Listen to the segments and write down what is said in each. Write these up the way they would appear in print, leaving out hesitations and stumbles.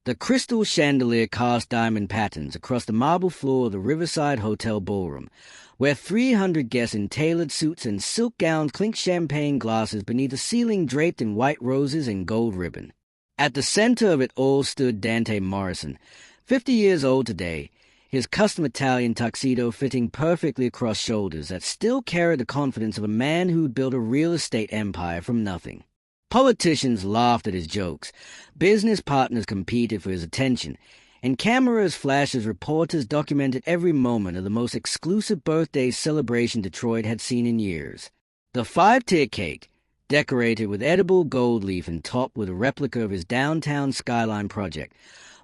The crystal chandelier cast diamond patterns across the marble floor of the Riverside Hotel ballroom, where 300 guests in tailored suits and silk gowns clinked champagne glasses beneath a ceiling draped in white roses and gold ribbon. At the center of it all stood Dante Morrison, 50 years old today, his custom Italian tuxedo fitting perfectly across shoulders that still carried the confidence of a man who'd built a real estate empire from nothing. Politicians laughed at his jokes, business partners competed for his attention, and cameras flashed as reporters documented every moment of the most exclusive birthday celebration Detroit had seen in years. The 5-tier cake, decorated with edible gold leaf and topped with a replica of his downtown skyline project,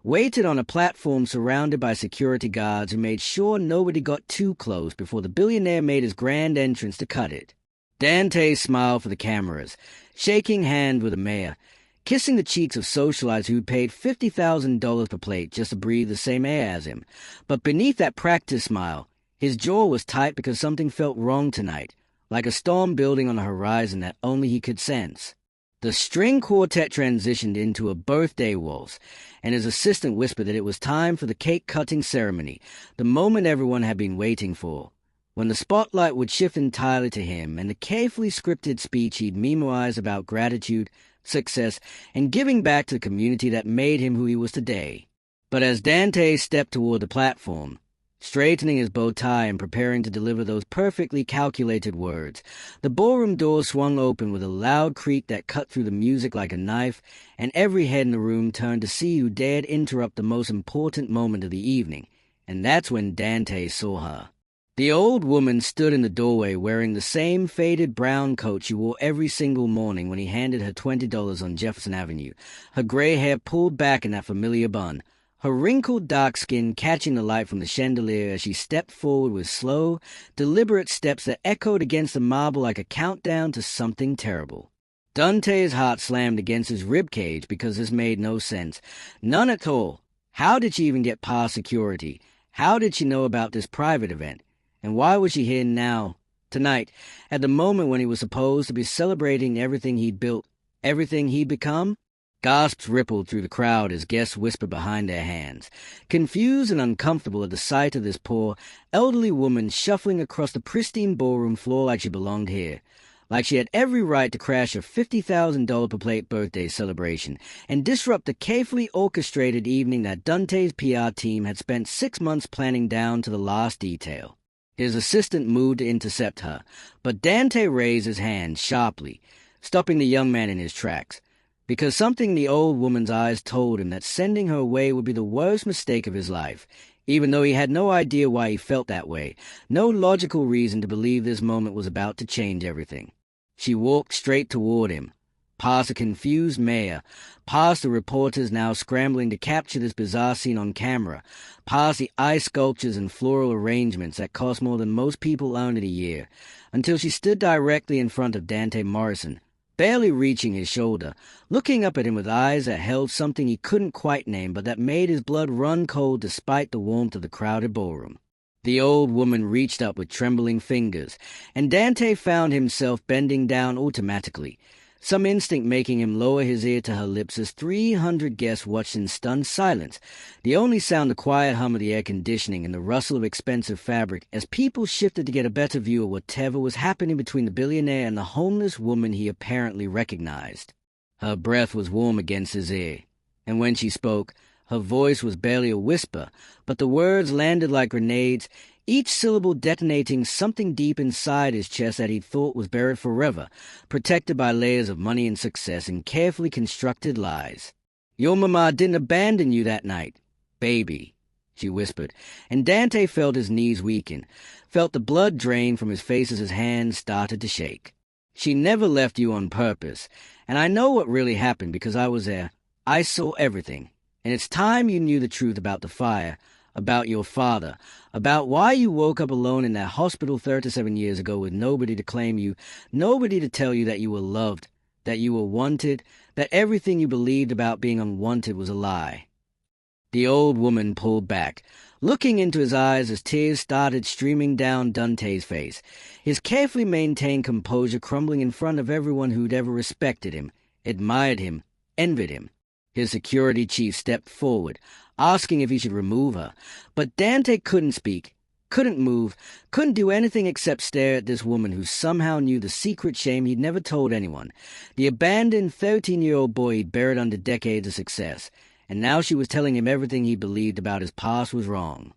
waited on a platform surrounded by security guards who made sure nobody got too close before the billionaire made his grand entrance to cut it. Dante smiled for the cameras, shaking hands with the mayor, kissing the cheeks of socialites who'd paid $50,000 per plate just to breathe the same air as him. But beneath that practiced smile, his jaw was tight because something felt wrong tonight, like a storm building on the horizon that only he could sense. The string quartet transitioned into a birthday waltz, and his assistant whispered that it was time for the cake-cutting ceremony, the moment everyone had been waiting for, when the spotlight would shift entirely to him and the carefully scripted speech he'd memorized about gratitude, success, and giving back to the community that made him who he was today. But as Dante stepped toward the platform, straightening his bow tie and preparing to deliver those perfectly calculated words, the ballroom door swung open with a loud creak that cut through the music like a knife, and every head in the room turned to see who dared interrupt the most important moment of the evening, and that's when Dante saw her. The old woman stood in the doorway wearing the same faded brown coat she wore every single morning when he handed her $20 on Jefferson Avenue, her gray hair pulled back in that familiar bun, her wrinkled dark skin catching the light from the chandelier as she stepped forward with slow, deliberate steps that echoed against the marble like a countdown to something terrible. Dante's heart slammed against his ribcage because this made no sense. None at all. How did she even get past security? How did she know about this private event? And why was she here now, tonight, at the moment when he was supposed to be celebrating everything he'd built, everything he'd become? Gasps rippled through the crowd as guests whispered behind their hands, confused and uncomfortable at the sight of this poor, elderly woman shuffling across the pristine ballroom floor like she belonged here, like she had every right to crash a $50,000 per plate birthday celebration and disrupt the carefully orchestrated evening that Dante's PR team had spent 6 months planning down to the last detail. His assistant moved to intercept her, but Dante raised his hand sharply, stopping the young man in his tracks, because something in the old woman's eyes told him that sending her away would be the worst mistake of his life, even though he had no idea why he felt that way, no logical reason to believe this moment was about to change everything. She walked straight toward him, past a confused mayor, past the reporters now scrambling to capture this bizarre scene on camera, past the ice sculptures and floral arrangements that cost more than most people earn in a year, until she stood directly in front of Dante Morrison, barely reaching his shoulder, looking up at him with eyes that held something he couldn't quite name but that made his blood run cold despite the warmth of the crowded ballroom. The old woman reached up with trembling fingers, and Dante found himself bending down automatically, some instinct making him lower his ear to her lips as 300 guests watched in stunned silence, the only sound the quiet hum of the air conditioning and the rustle of expensive fabric as people shifted to get a better view of whatever was happening between the billionaire and the homeless woman he apparently recognized. Her breath was warm against his ear, and when she spoke, her voice was barely a whisper, but the words landed like grenades, each syllable detonating something deep inside his chest that he thought was buried forever, protected by layers of money and success and carefully constructed lies. "Your mama didn't abandon you that night, baby," she whispered, and Dante felt his knees weaken, felt the blood drain from his face as his hands started to shake. "She never left you on purpose, and I know what really happened because I was there. I saw everything, and it's time you knew the truth about the fire, about your father, about why you woke up alone in that hospital 37 years ago with nobody to claim you, nobody to tell you that you were loved, that you were wanted, that everything you believed about being unwanted was a lie." The old woman pulled back, looking into his eyes as tears started streaming down Dante's face, his carefully maintained composure crumbling in front of everyone who'd ever respected him, admired him, envied him. His security chief stepped forward, asking if he should remove her, but Dante couldn't speak, couldn't move, couldn't do anything except stare at this woman who somehow knew the secret shame he'd never told anyone, the abandoned 13-year-old boy he'd buried under decades of success, and now she was telling him everything he believed about his past was wrong.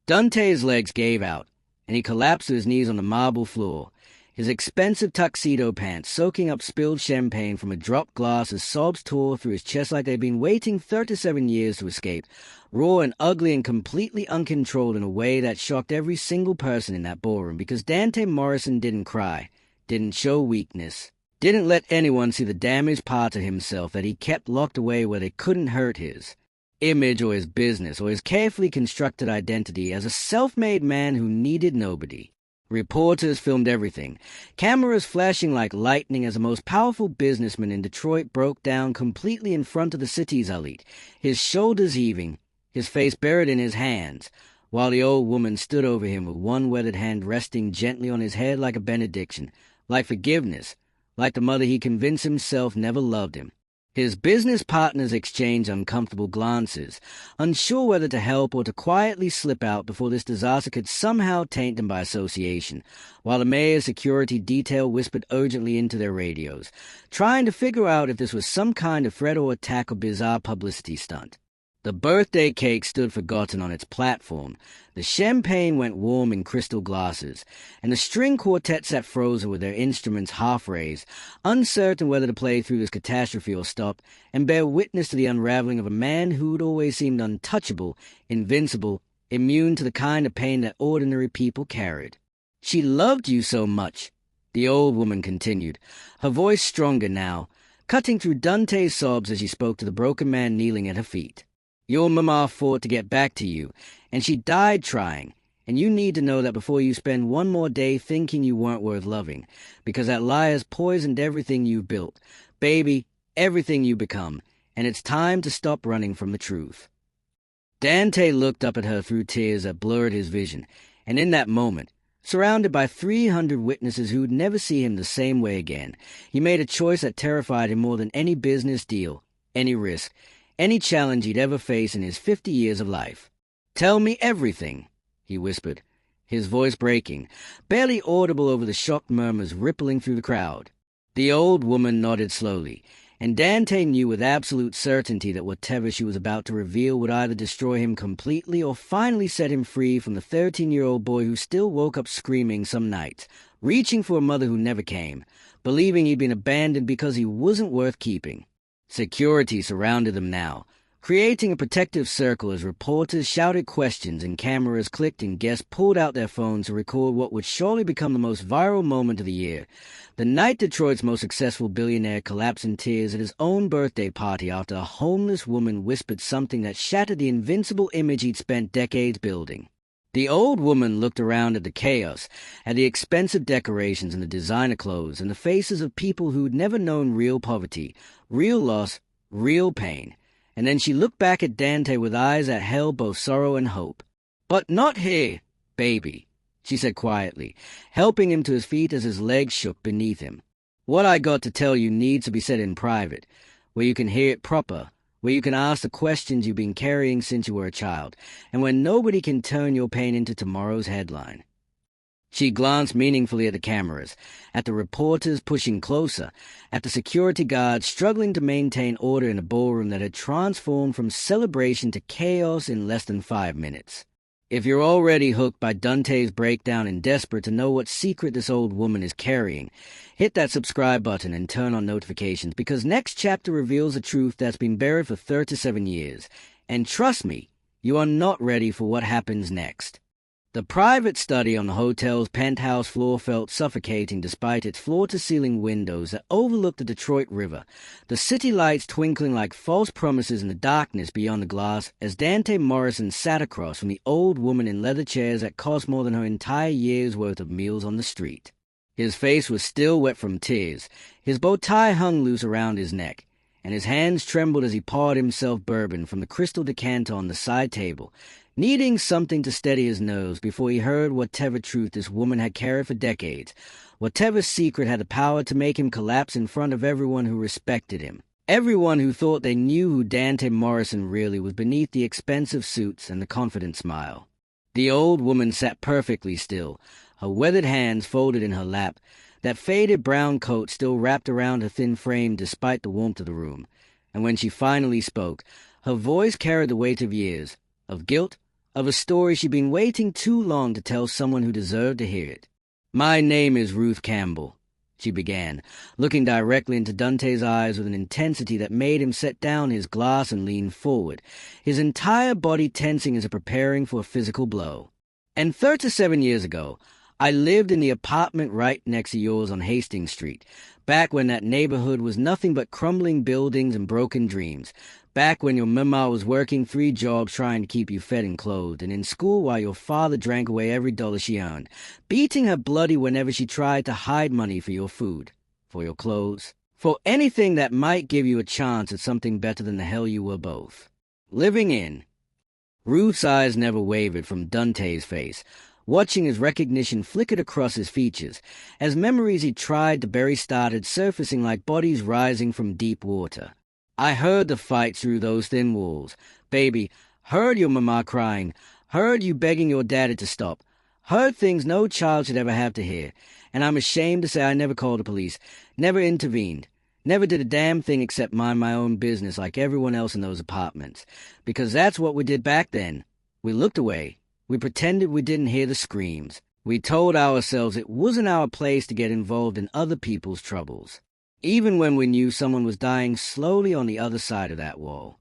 Dante's legs gave out, and he collapsed to his knees on the marble floor, his expensive tuxedo pants soaking up spilled champagne from a dropped glass as sobs tore through his chest like they'd been waiting 37 years to escape, raw and ugly and completely uncontrolled in a way that shocked every single person in that ballroom, because Dante Morrison didn't cry, didn't show weakness, didn't let anyone see the damaged part of himself that he kept locked away where they couldn't hurt his image or his business or his carefully constructed identity as a self-made man who needed nobody. Reporters filmed everything, cameras flashing like lightning as the most powerful businessman in Detroit broke down completely in front of the city's elite, his shoulders heaving, his face buried in his hands, while the old woman stood over him with one weathered hand resting gently on his head like a benediction, like forgiveness, like the mother he convinced himself never loved him. His business partners exchanged uncomfortable glances, unsure whether to help or to quietly slip out before this disaster could somehow taint them by association, while the mayor's security detail whispered urgently into their radios, trying to figure out if this was some kind of threat or attack or bizarre publicity stunt. The birthday cake stood forgotten on its platform, the champagne went warm in crystal glasses, and the string quartet sat frozen with their instruments half-raised, uncertain whether to play through this catastrophe or stop, and bear witness to the unraveling of a man who'd always seemed untouchable, invincible, immune to the kind of pain that ordinary people carried. "She loved you so much," the old woman continued, her voice stronger now, cutting through Dante's sobs as she spoke to the broken man kneeling at her feet. "Your mama fought to get back to you, and she died trying, and you need to know that before you spend one more day thinking you weren't worth loving, because that lie has poisoned everything you've built, baby, everything you become, and it's time to stop running from the truth." Dante looked up at her through tears that blurred his vision, and in that moment, surrounded by 300 witnesses who'd never see him the same way again, he made a choice that terrified him more than any business deal, any risk, any challenge he'd ever face in his 50 years of life. "Tell me everything," he whispered, his voice breaking, barely audible over the shocked murmurs rippling through the crowd. The old woman nodded slowly, and Dante knew with absolute certainty that whatever she was about to reveal would either destroy him completely or finally set him free from the 13-year-old boy who still woke up screaming some nights, reaching for a mother who never came, believing he'd been abandoned because he wasn't worth keeping. Security surrounded them now, creating a protective circle as reporters shouted questions and cameras clicked and guests pulled out their phones to record what would surely become the most viral moment of the year, the night Detroit's most successful billionaire collapsed in tears at his own birthday party after a homeless woman whispered something that shattered the invincible image he'd spent decades building. The old woman looked around at the chaos, at the expensive decorations and the designer clothes and the faces of people who'd never known real poverty, real loss, real pain, and then she looked back at Dante with eyes that held both sorrow and hope. "But not here, baby," she said quietly, helping him to his feet as his legs shook beneath him. "What I got to tell you needs to be said in private, where you can hear it proper, where you can ask the questions you've been carrying since you were a child, and where nobody can turn your pain into tomorrow's headline." She glanced meaningfully at the cameras, at the reporters pushing closer, at the security guards struggling to maintain order in a ballroom that had transformed from celebration to chaos in less than 5 minutes. If you're already hooked by Dante's breakdown and desperate to know what secret this old woman is carrying, hit that subscribe button and turn on notifications, because next chapter reveals a truth that's been buried for 37 years. And trust me, you are not ready for what happens next. The private study on the hotel's penthouse floor felt suffocating despite its floor-to-ceiling windows that overlooked the Detroit River, the city lights twinkling like false promises in the darkness beyond the glass as Dante Morrison sat across from the old woman in leather chairs that cost more than her entire year's worth of meals on the street. His face was still wet from tears, his bow tie hung loose around his neck, and his hands trembled as he poured himself bourbon from the crystal decanter on the side table, needing something to steady his nerves before he heard whatever truth this woman had carried for decades, whatever secret had the power to make him collapse in front of everyone who respected him. Everyone who thought they knew who Dante Morrison really was beneath the expensive suits and the confident smile. The old woman sat perfectly still, her weathered hands folded in her lap, that faded brown coat still wrapped around her thin frame despite the warmth of the room. And when she finally spoke, her voice carried the weight of years, of guilt, of a story she'd been waiting too long to tell someone who deserved to hear it. "My name is Ruth Campbell," she began, looking directly into Dante's eyes with an intensity that made him set down his glass and lean forward, his entire body tensing as if preparing for a physical blow. "And 37 years ago, I lived in the apartment right next to yours on Hastings Street, back when that neighborhood was nothing but crumbling buildings and broken dreams, back when your mama was working 3 jobs trying to keep you fed and clothed, and in school while your father drank away every dollar she earned, beating her bloody whenever she tried to hide money for your food, for your clothes, for anything that might give you a chance at something better than the hell you were both. Living in." Ruth's eyes never wavered from Dante's face, watching as recognition flickered across his features, as memories he tried to bury started surfacing like bodies rising from deep water. "I heard the fight through those thin walls. Baby, heard your mama crying, heard you begging your daddy to stop, heard things no child should ever have to hear, and I'm ashamed to say I never called the police, never intervened, never did a damn thing except mind my own business like everyone else in those apartments, because that's what we did back then. We looked away. We pretended we didn't hear the screams. We told ourselves it wasn't our place to get involved in other people's troubles, even when we knew someone was dying slowly on the other side of that wall."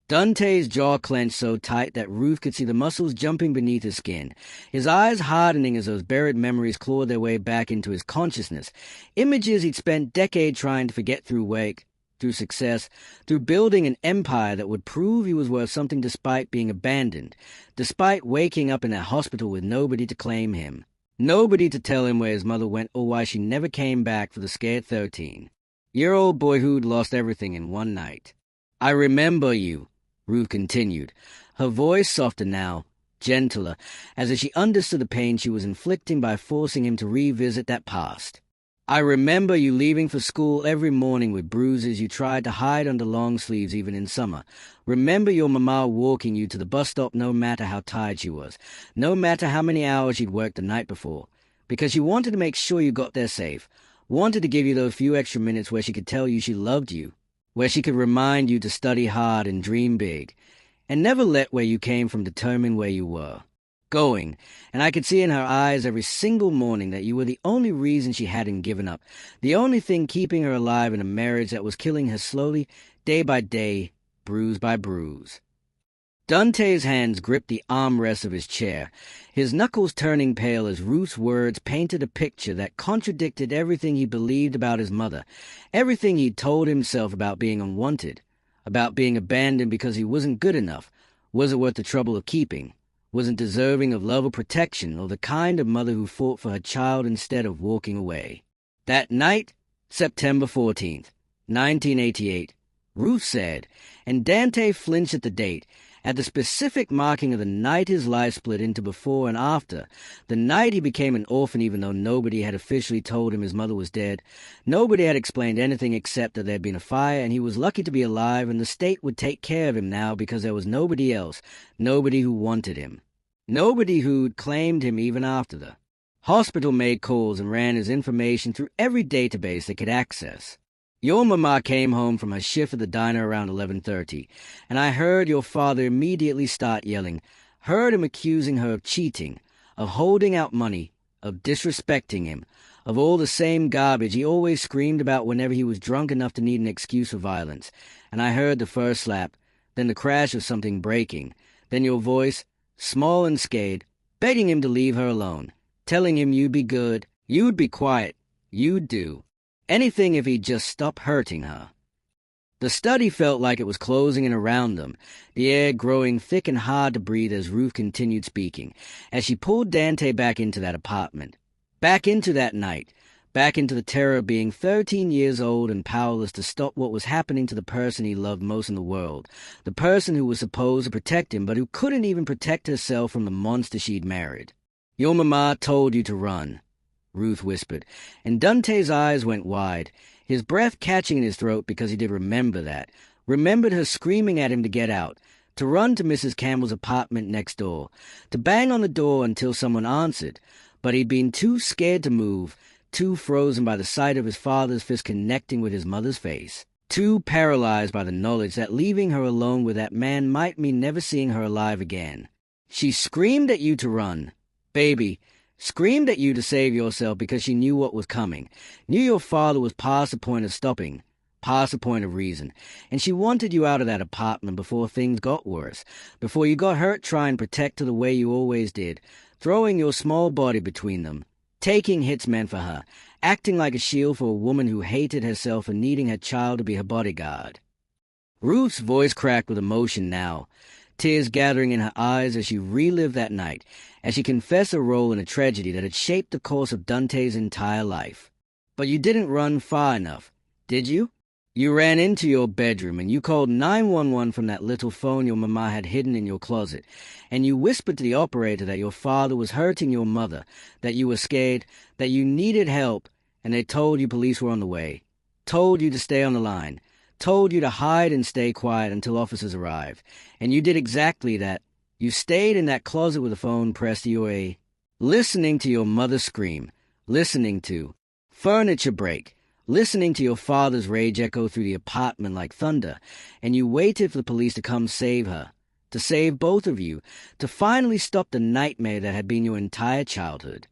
Dante's jaw clenched so tight that Ruth could see the muscles jumping beneath his skin, his eyes hardening as those buried memories clawed their way back into his consciousness, images he'd spent decades trying to forget through wake, through success, through building an empire that would prove he was worth something despite being abandoned, despite waking up in that hospital with nobody to claim him, nobody to tell him where his mother went or why she never came back for the scared 13. Your old boyhood lost everything in one night. "I remember you," Ruth continued, her voice softer now, gentler, as if she understood the pain she was inflicting by forcing him to revisit that past. "I remember you leaving for school every morning with bruises you tried to hide under long sleeves even in summer. Remember your mama walking you to the bus stop no matter how tired she was, no matter how many hours she'd worked the night before, because she wanted to make sure you got there safe, wanted to give you those few extra minutes where she could tell you she loved you, where she could remind you to study hard and dream big, and never let where you came from determine where you were going, and I could see in her eyes every single morning that you were the only reason she hadn't given up, the only thing keeping her alive in a marriage that was killing her slowly, day by day, bruise by bruise." Dante's hands gripped the armrest of his chair, his knuckles turning pale as Ruth's words painted a picture that contradicted everything he believed about his mother, everything he'd told himself about being unwanted, about being abandoned because he wasn't good enough, wasn't worth the trouble of keeping, wasn't deserving of love or protection, or the kind of mother who fought for her child instead of walking away. That night, September 14th, 1988, Ruth said, and Dante flinched at the date, at the specific marking of the night his life split into before and after, the night he became an orphan even though nobody had officially told him his mother was dead, nobody had explained anything except that there had been a fire and he was lucky to be alive and the state would take care of him now because there was nobody else, nobody who wanted him, nobody who'd claimed him even after the hospital made calls and ran his information through every database they could access. Your mama came home from her shift at the diner around 11:30, and I heard your father immediately start yelling, heard him accusing her of cheating, of holding out money, of disrespecting him, of all the same garbage he always screamed about whenever he was drunk enough to need an excuse for violence. And I heard the first slap, then the crash of something breaking, then your voice, small and scared, begging him to leave her alone, telling him you'd be good, you'd be quiet, you'd do anything if he'd just stop hurting her. The study felt like it was closing in around them, the air growing thick and hard to breathe as Ruth continued speaking, as she pulled Dante back into that apartment, back into that night, back into the terror of being 13 years old and powerless to stop what was happening to the person he loved most in the world, the person who was supposed to protect him but who couldn't even protect herself from the monster she'd married. "Your mama told you to run," Ruth whispered, and Dante's eyes went wide, his breath catching in his throat because he did remember that. Remembered her screaming at him to get out, to run to Mrs. Campbell's apartment next door, to bang on the door until someone answered, but he'd been too scared to move, too frozen by the sight of his father's fist connecting with his mother's face, too paralyzed by the knowledge that leaving her alone with that man might mean never seeing her alive again. She screamed at you to run. Baby, screamed at you to save yourself because she knew what was coming, knew your father was past the point of stopping, past the point of reason, and she wanted you out of that apartment before things got worse, before you got hurt trying to protect her the way you always did, throwing your small body between them, taking hits meant for her, acting like a shield for a woman who hated herself and needing her child to be her bodyguard. Ruth's voice cracked with emotion now, tears gathering in her eyes as she relived that night, as she confessed a role in a tragedy that had shaped the course of Dante's entire life. But you didn't run far enough, did you? You ran into your bedroom and you called 911 from that little phone your mama had hidden in your closet, and you whispered to the operator that your father was hurting your mother, that you were scared, that you needed help, and they told you police were on the way, told you to stay on the line, told you to hide and stay quiet until officers arrived, and you did exactly that. You stayed in that closet with the phone pressed to your ear, listening to your mother scream, listening to furniture break, listening to your father's rage echo through the apartment like thunder, and you waited for the police to come save her, to save both of you, to finally stop the nightmare that had been your entire childhood.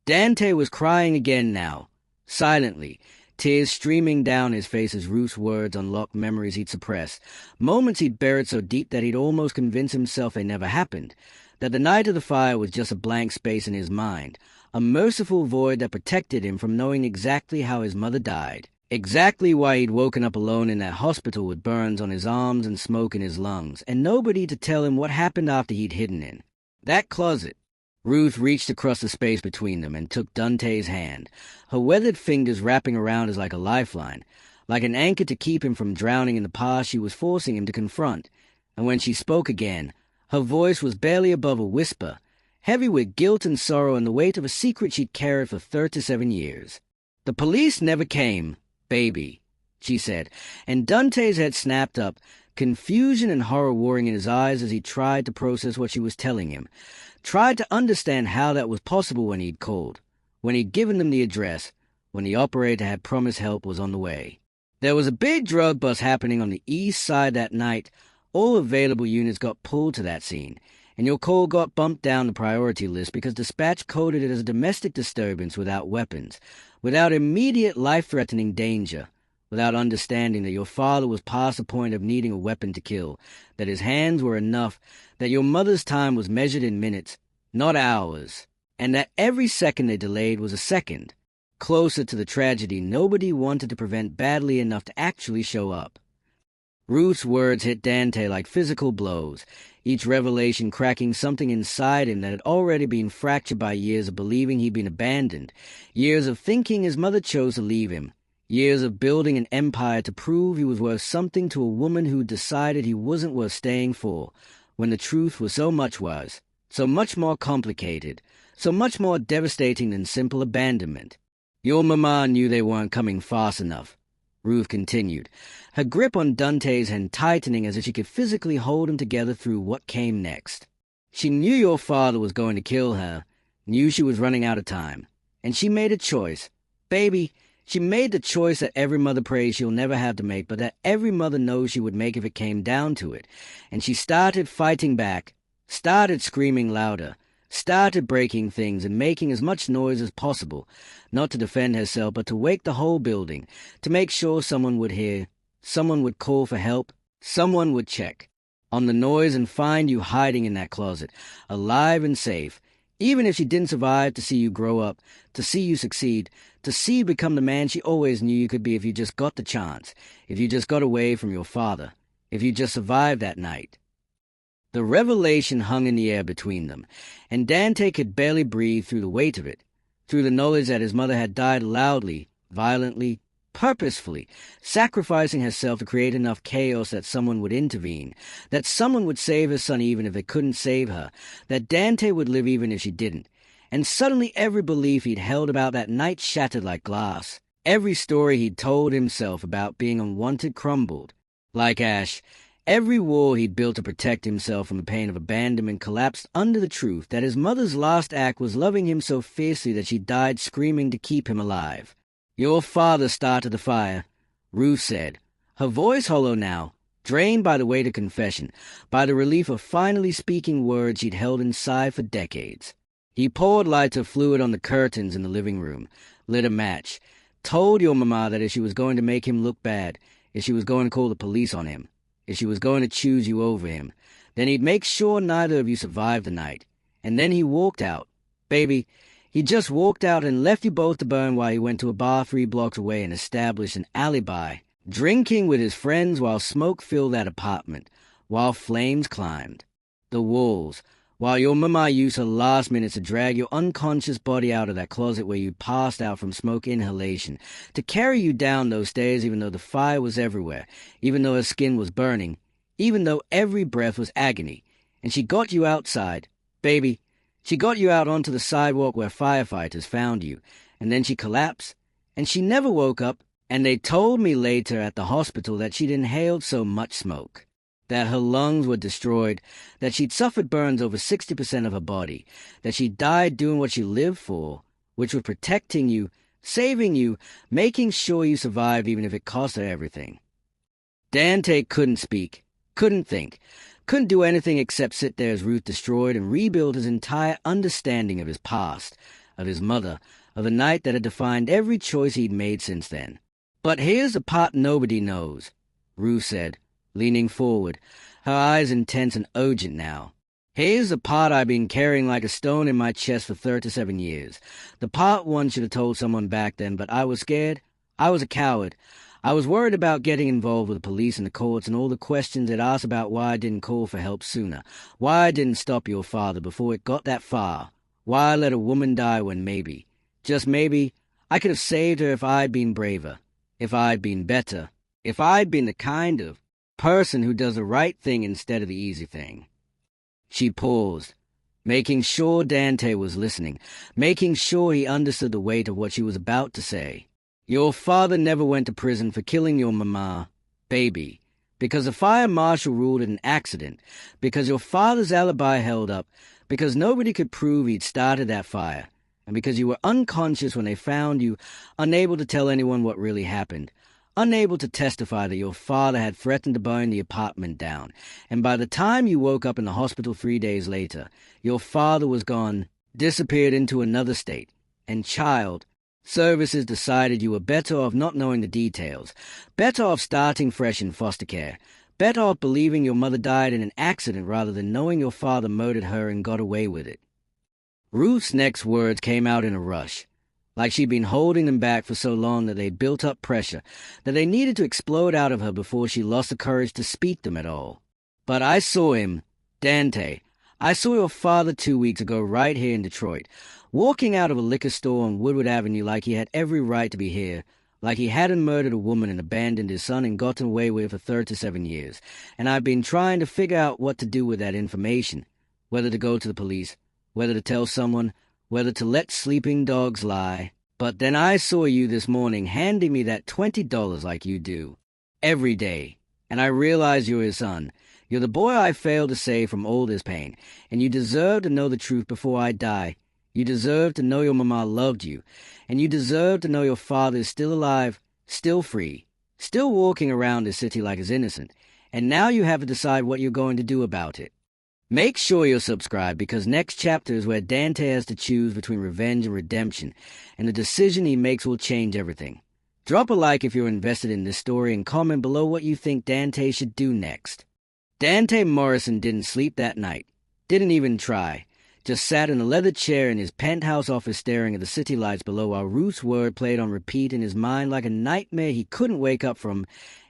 Dante was crying again now, silently, tears streaming down his face as Ruth's words unlocked memories he'd suppressed, moments he'd buried so deep that he'd almost convinced himself they never happened, that the night of the fire was just a blank space in his mind, a merciful void that protected him from knowing exactly how his mother died, exactly why he'd woken up alone in that hospital with burns on his arms and smoke in his lungs, and nobody to tell him what happened after he'd hidden in that closet. Ruth reached across the space between them and took Dante's hand, her weathered fingers wrapping around his like a lifeline, like an anchor to keep him from drowning in the past she was forcing him to confront. And when she spoke again, her voice was barely above a whisper, heavy with guilt and sorrow and the weight of a secret she'd carried for 37 years. "The police never came, baby," she said, and Dante's head snapped up, confusion and horror warring in his eyes as he tried to process what she was telling him, tried to understand how that was possible when he'd called, when he'd given them the address, when the operator had promised help was on the way. There was a big drug bust happening on the east side that night. All available units got pulled to that scene, and your call got bumped down the priority list because dispatch coded it as a domestic disturbance without weapons, without immediate life-threatening danger, without understanding that your father was past the point of needing a weapon to kill, that his hands were enough, that your mother's time was measured in minutes, not hours, and that every second they delayed was a second closer to the tragedy nobody wanted to prevent badly enough to actually show up. Ruth's words hit Dante like physical blows, each revelation cracking something inside him that had already been fractured by years of believing he'd been abandoned, years of thinking his mother chose to leave him, years of building an empire to prove he was worth something to a woman who decided he wasn't worth staying for, when the truth was so much worse, so much more complicated, so much more devastating than simple abandonment. Your mama knew they weren't coming fast enough, Ruth continued, her grip on Dante's hand tightening as if she could physically hold him together through what came next. She knew your father was going to kill her, knew she was running out of time, and she made a choice. Baby, she made the choice that every mother prays she'll never have to make, but that every mother knows she would make if it came down to it. And she started fighting back, started screaming louder, started breaking things and making as much noise as possible, not to defend herself, but to wake the whole building, to make sure someone would hear, someone would call for help, someone would check on the noise and find you hiding in that closet, alive and safe, even if she didn't survive to see you grow up, to see you succeed, to see you become the man she always knew you could be if you just got the chance, if you just got away from your father, if you just survived that night. The revelation hung in the air between them, and Dante could barely breathe through the weight of it, through the knowledge that his mother had died loudly, violently, purposefully, sacrificing herself to create enough chaos that someone would intervene, that someone would save her son even if they couldn't save her, that Dante would live even if she didn't. And suddenly every belief he'd held about that night shattered like glass. Every story he'd told himself about being unwanted crumbled. Like ash, every wall he'd built to protect himself from the pain of abandonment collapsed under the truth that his mother's last act was loving him so fiercely that she died screaming to keep him alive. "Your father started the fire," Ruth said, her voice hollow now, drained by the weight of confession, by the relief of finally speaking words she'd held inside for decades. He poured lighter fluid on the curtains in the living room, lit a match, told your mama that if she was going to make him look bad, if she was going to call the police on him, if she was going to choose you over him, then he'd make sure neither of you survived the night. And then he walked out. Baby, he just walked out and left you both to burn while he went to a bar 3 blocks away and established an alibi, drinking with his friends while smoke filled that apartment, while flames climbed the walls, while your mama used her last minutes to drag your unconscious body out of that closet where you passed out from smoke inhalation, to carry you down those stairs even though the fire was everywhere, even though her skin was burning, even though every breath was agony. And she got you outside. Baby, she got you out onto the sidewalk where firefighters found you, and then she collapsed, and she never woke up, and they told me later at the hospital that she'd inhaled so much smoke, that her lungs were destroyed, that she'd suffered burns over 60% of her body, that she died doing what she lived for, which was protecting you, saving you, making sure you survived even if it cost her everything. Dante couldn't speak, couldn't think, couldn't do anything except sit there as Ruth destroyed and rebuild his entire understanding of his past, of his mother, of the night that had defined every choice he'd made since then. "But here's the part nobody knows," Ruth said, leaning forward, her eyes intense and urgent now. "Here's the part I've been carrying like a stone in my chest for 37 years. The part one should have told someone back then, but I was scared. I was a coward. I was worried about getting involved with the police and the courts and all the questions they'd ask about why I didn't call for help sooner, why I didn't stop your father before it got that far, why I let a woman die when maybe, just maybe, I could have saved her if I'd been braver, if I'd been better, if I'd been the kind of person who does the right thing instead of the easy thing." She paused, making sure Dante was listening, making sure he understood the weight of what she was about to say. "Your father never went to prison for killing your mama, baby, because the fire marshal ruled it an accident, because your father's alibi held up, because nobody could prove he'd started that fire, and because you were unconscious when they found you, unable to tell anyone what really happened, unable to testify that your father had threatened to burn the apartment down, and by the time you woke up in the hospital 3 days later, your father was gone, disappeared into another state, and child services decided you were better off not knowing the details, better off starting fresh in foster care, better off believing your mother died in an accident rather than knowing your father murdered her and got away with it." Ruth's next words came out in a rush, like she'd been holding them back for so long that they'd built up pressure, that they needed to explode out of her before she lost the courage to speak them at all. "But I saw him, Dante. I saw your father 2 weeks ago right here in Detroit, walking out of a liquor store on Woodward Avenue like he had every right to be here, like he hadn't murdered a woman and abandoned his son and gotten away with it for 37 years. And I've been trying to figure out what to do with that information, whether to go to the police, whether to tell someone, whether to let sleeping dogs lie. But then I saw you this morning handing me that $20 like you do, every day, and I realized you're his son. You're the boy I failed to save from all this pain, and you deserve to know the truth before I die. You deserve to know your mama loved you, and you deserve to know your father is still alive, still free, still walking around this city like he's innocent, and now you have to decide what you're going to do about it. Make sure you're subscribed, because next chapter is where Dante has to choose between revenge and redemption, and the decision he makes will change everything. Drop a like if you're invested in this story and comment below what you think Dante should do next. Dante Morrison didn't sleep that night, didn't even try. Just sat in a leather chair in his penthouse office staring at the city lights below while Ruth's word played on repeat in his mind like a nightmare he couldn't wake up from,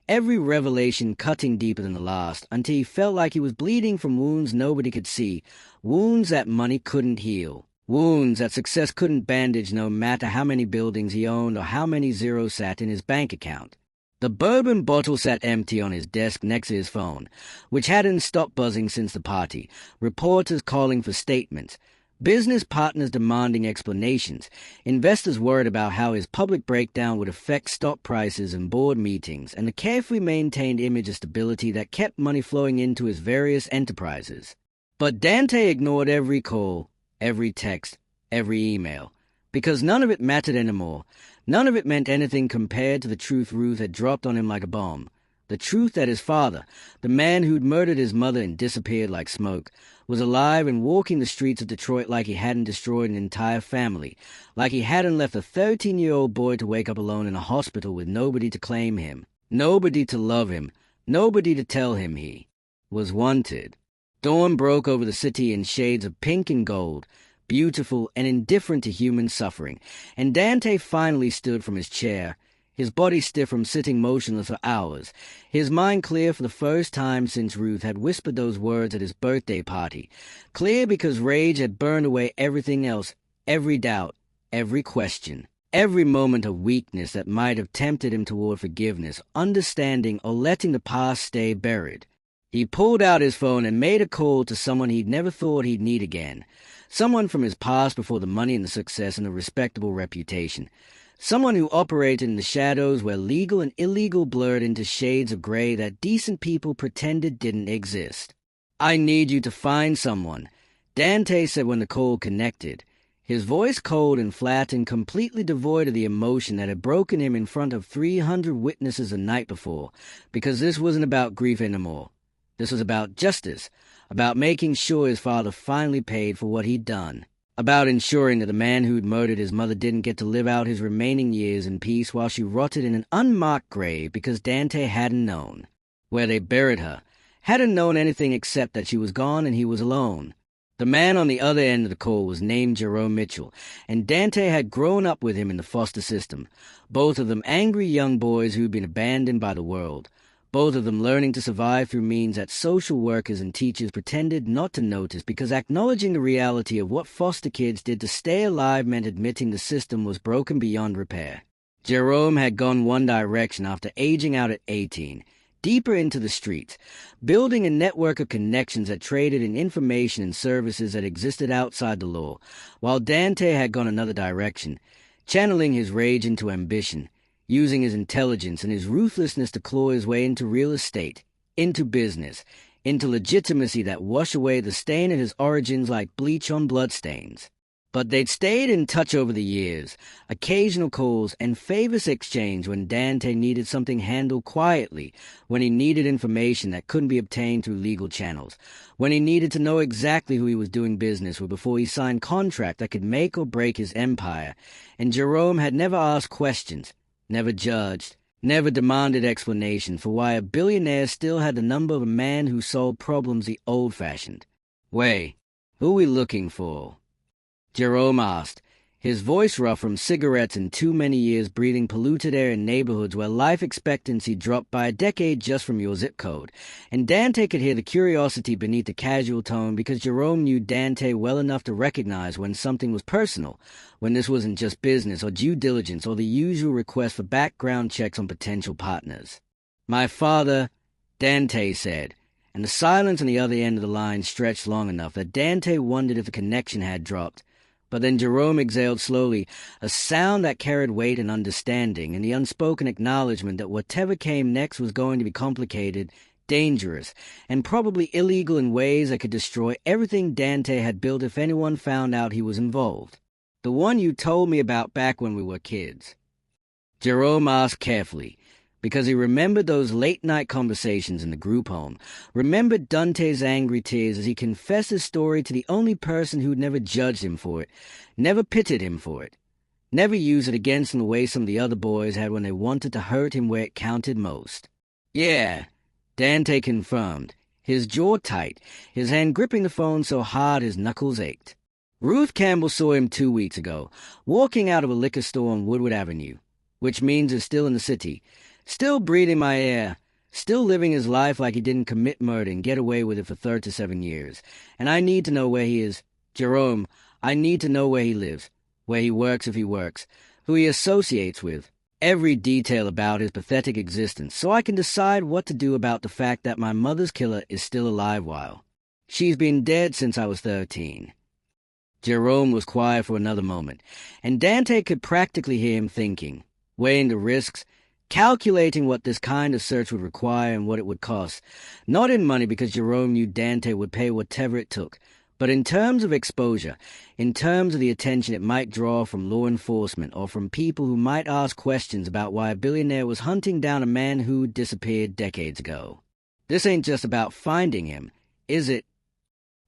every revelation cutting deeper than the last, until he felt like he was bleeding from wounds nobody could see, wounds that money couldn't heal, wounds that success couldn't bandage no matter how many buildings he owned or how many zeros sat in his bank account. The bourbon bottle sat empty on his desk next to his phone, which hadn't stopped buzzing since the party, reporters calling for statements, Business partners demanding explanations, investors worried about how his public breakdown would affect stock prices and board meetings, and the carefully maintained image of stability that kept money flowing into his various enterprises. But Dante ignored every call, every text, every email, because none of it mattered anymore. None of it meant anything compared to the truth Ruth had dropped on him like a bomb. The truth that his father, the man who'd murdered his mother and disappeared like smoke, was alive and walking the streets of Detroit like he hadn't destroyed an entire family, like he hadn't left a 13-year-old boy to wake up alone in a hospital with nobody to claim him, nobody to love him, nobody to tell him he was wanted. Dawn broke over the city in shades of pink and gold, beautiful and indifferent to human suffering, and Dante finally stood from his chair, his body stiff from sitting motionless for hours, his mind clear for the first time since Ruth had whispered those words at his birthday party, clear because rage had burned away everything else, every doubt, every question, every moment of weakness that might have tempted him toward forgiveness, understanding, or letting the past stay buried. He pulled out his phone and made a call to someone he'd never thought he'd need again, someone from his past before the money and the success and the respectable reputation. Someone who operated in the shadows where legal and illegal blurred into shades of gray that decent people pretended didn't exist. "I need you to find someone," Dante said when the call connected, his voice cold and flat and completely devoid of the emotion that had broken him in front of 300 witnesses the night before, because this wasn't about grief anymore. This was about justice, about making sure his father finally paid for what he'd done. About ensuring that the man who'd murdered his mother didn't get to live out his remaining years in peace while she rotted in an unmarked grave because Dante hadn't known where they buried her, hadn't known anything except that she was gone and he was alone. The man on the other end of the call was named Jerome Mitchell, and Dante had grown up with him in the foster system, both of them angry young boys who'd been abandoned by the world, both of them learning to survive through means that social workers and teachers pretended not to notice because acknowledging the reality of what foster kids did to stay alive meant admitting the system was broken beyond repair. Jerome had gone one direction after aging out at 18, deeper into the streets, building a network of connections that traded in information and services that existed outside the law, while Dante had gone another direction, channeling his rage into ambition, using his intelligence and his ruthlessness to claw his way into real estate, into business, into legitimacy that washed away the stain of his origins like bleach on bloodstains. But they'd stayed in touch over the years, occasional calls and favors exchanged when Dante needed something handled quietly, when he needed information that couldn't be obtained through legal channels, when he needed to know exactly who he was doing business with before he signed contract that could make or break his empire. And Jerome had never asked questions, never judged, never demanded explanation for why a billionaire still had the number of a man who solved problems the old-fashioned way. "Who we looking for?" Jerome asked, his voice rough from cigarettes and too many years breathing polluted air in neighborhoods where life expectancy dropped by a decade just from your zip code. And Dante could hear the curiosity beneath the casual tone because Jerome knew Dante well enough to recognize when something was personal, when this wasn't just business or due diligence or the usual request for background checks on potential partners. "My father," Dante said, and the silence on the other end of the line stretched long enough that Dante wondered if the connection had dropped. But then Jerome exhaled slowly, a sound that carried weight and understanding, and the unspoken acknowledgement that whatever came next was going to be complicated, dangerous, and probably illegal in ways that could destroy everything Dante had built if anyone found out he was involved. "The one you told me about back when we were kids?" Jerome asked carefully, because he remembered those late-night conversations in the group home, remembered Dante's angry tears as he confessed his story to the only person who'd never judged him for it, never pitied him for it, never used it against him the way some of the other boys had when they wanted to hurt him where it counted most. "Yeah," Dante confirmed, his jaw tight, his hand gripping the phone so hard his knuckles ached. "Ruth Campbell saw him 2 weeks ago, walking out of a liquor store on Woodward Avenue, which means he's still in the city, still breathing my air, still living his life like he didn't commit murder and get away with it for 37 years. And I need to know where he is. Jerome, I need to know where he lives, where he works if he works, who he associates with, every detail about his pathetic existence, so I can decide what to do about the fact that my mother's killer is still alive while she's been dead since I was 13. Jerome was quiet for another moment, and Dante could practically hear him thinking, weighing the risks, calculating what this kind of search would require and what it would cost. Not in money, because Jerome knew Dante would pay whatever it took, but in terms of exposure, in terms of the attention it might draw from law enforcement or from people who might ask questions about why a billionaire was hunting down a man who'd disappeared decades ago. "This ain't just about finding him, is it?"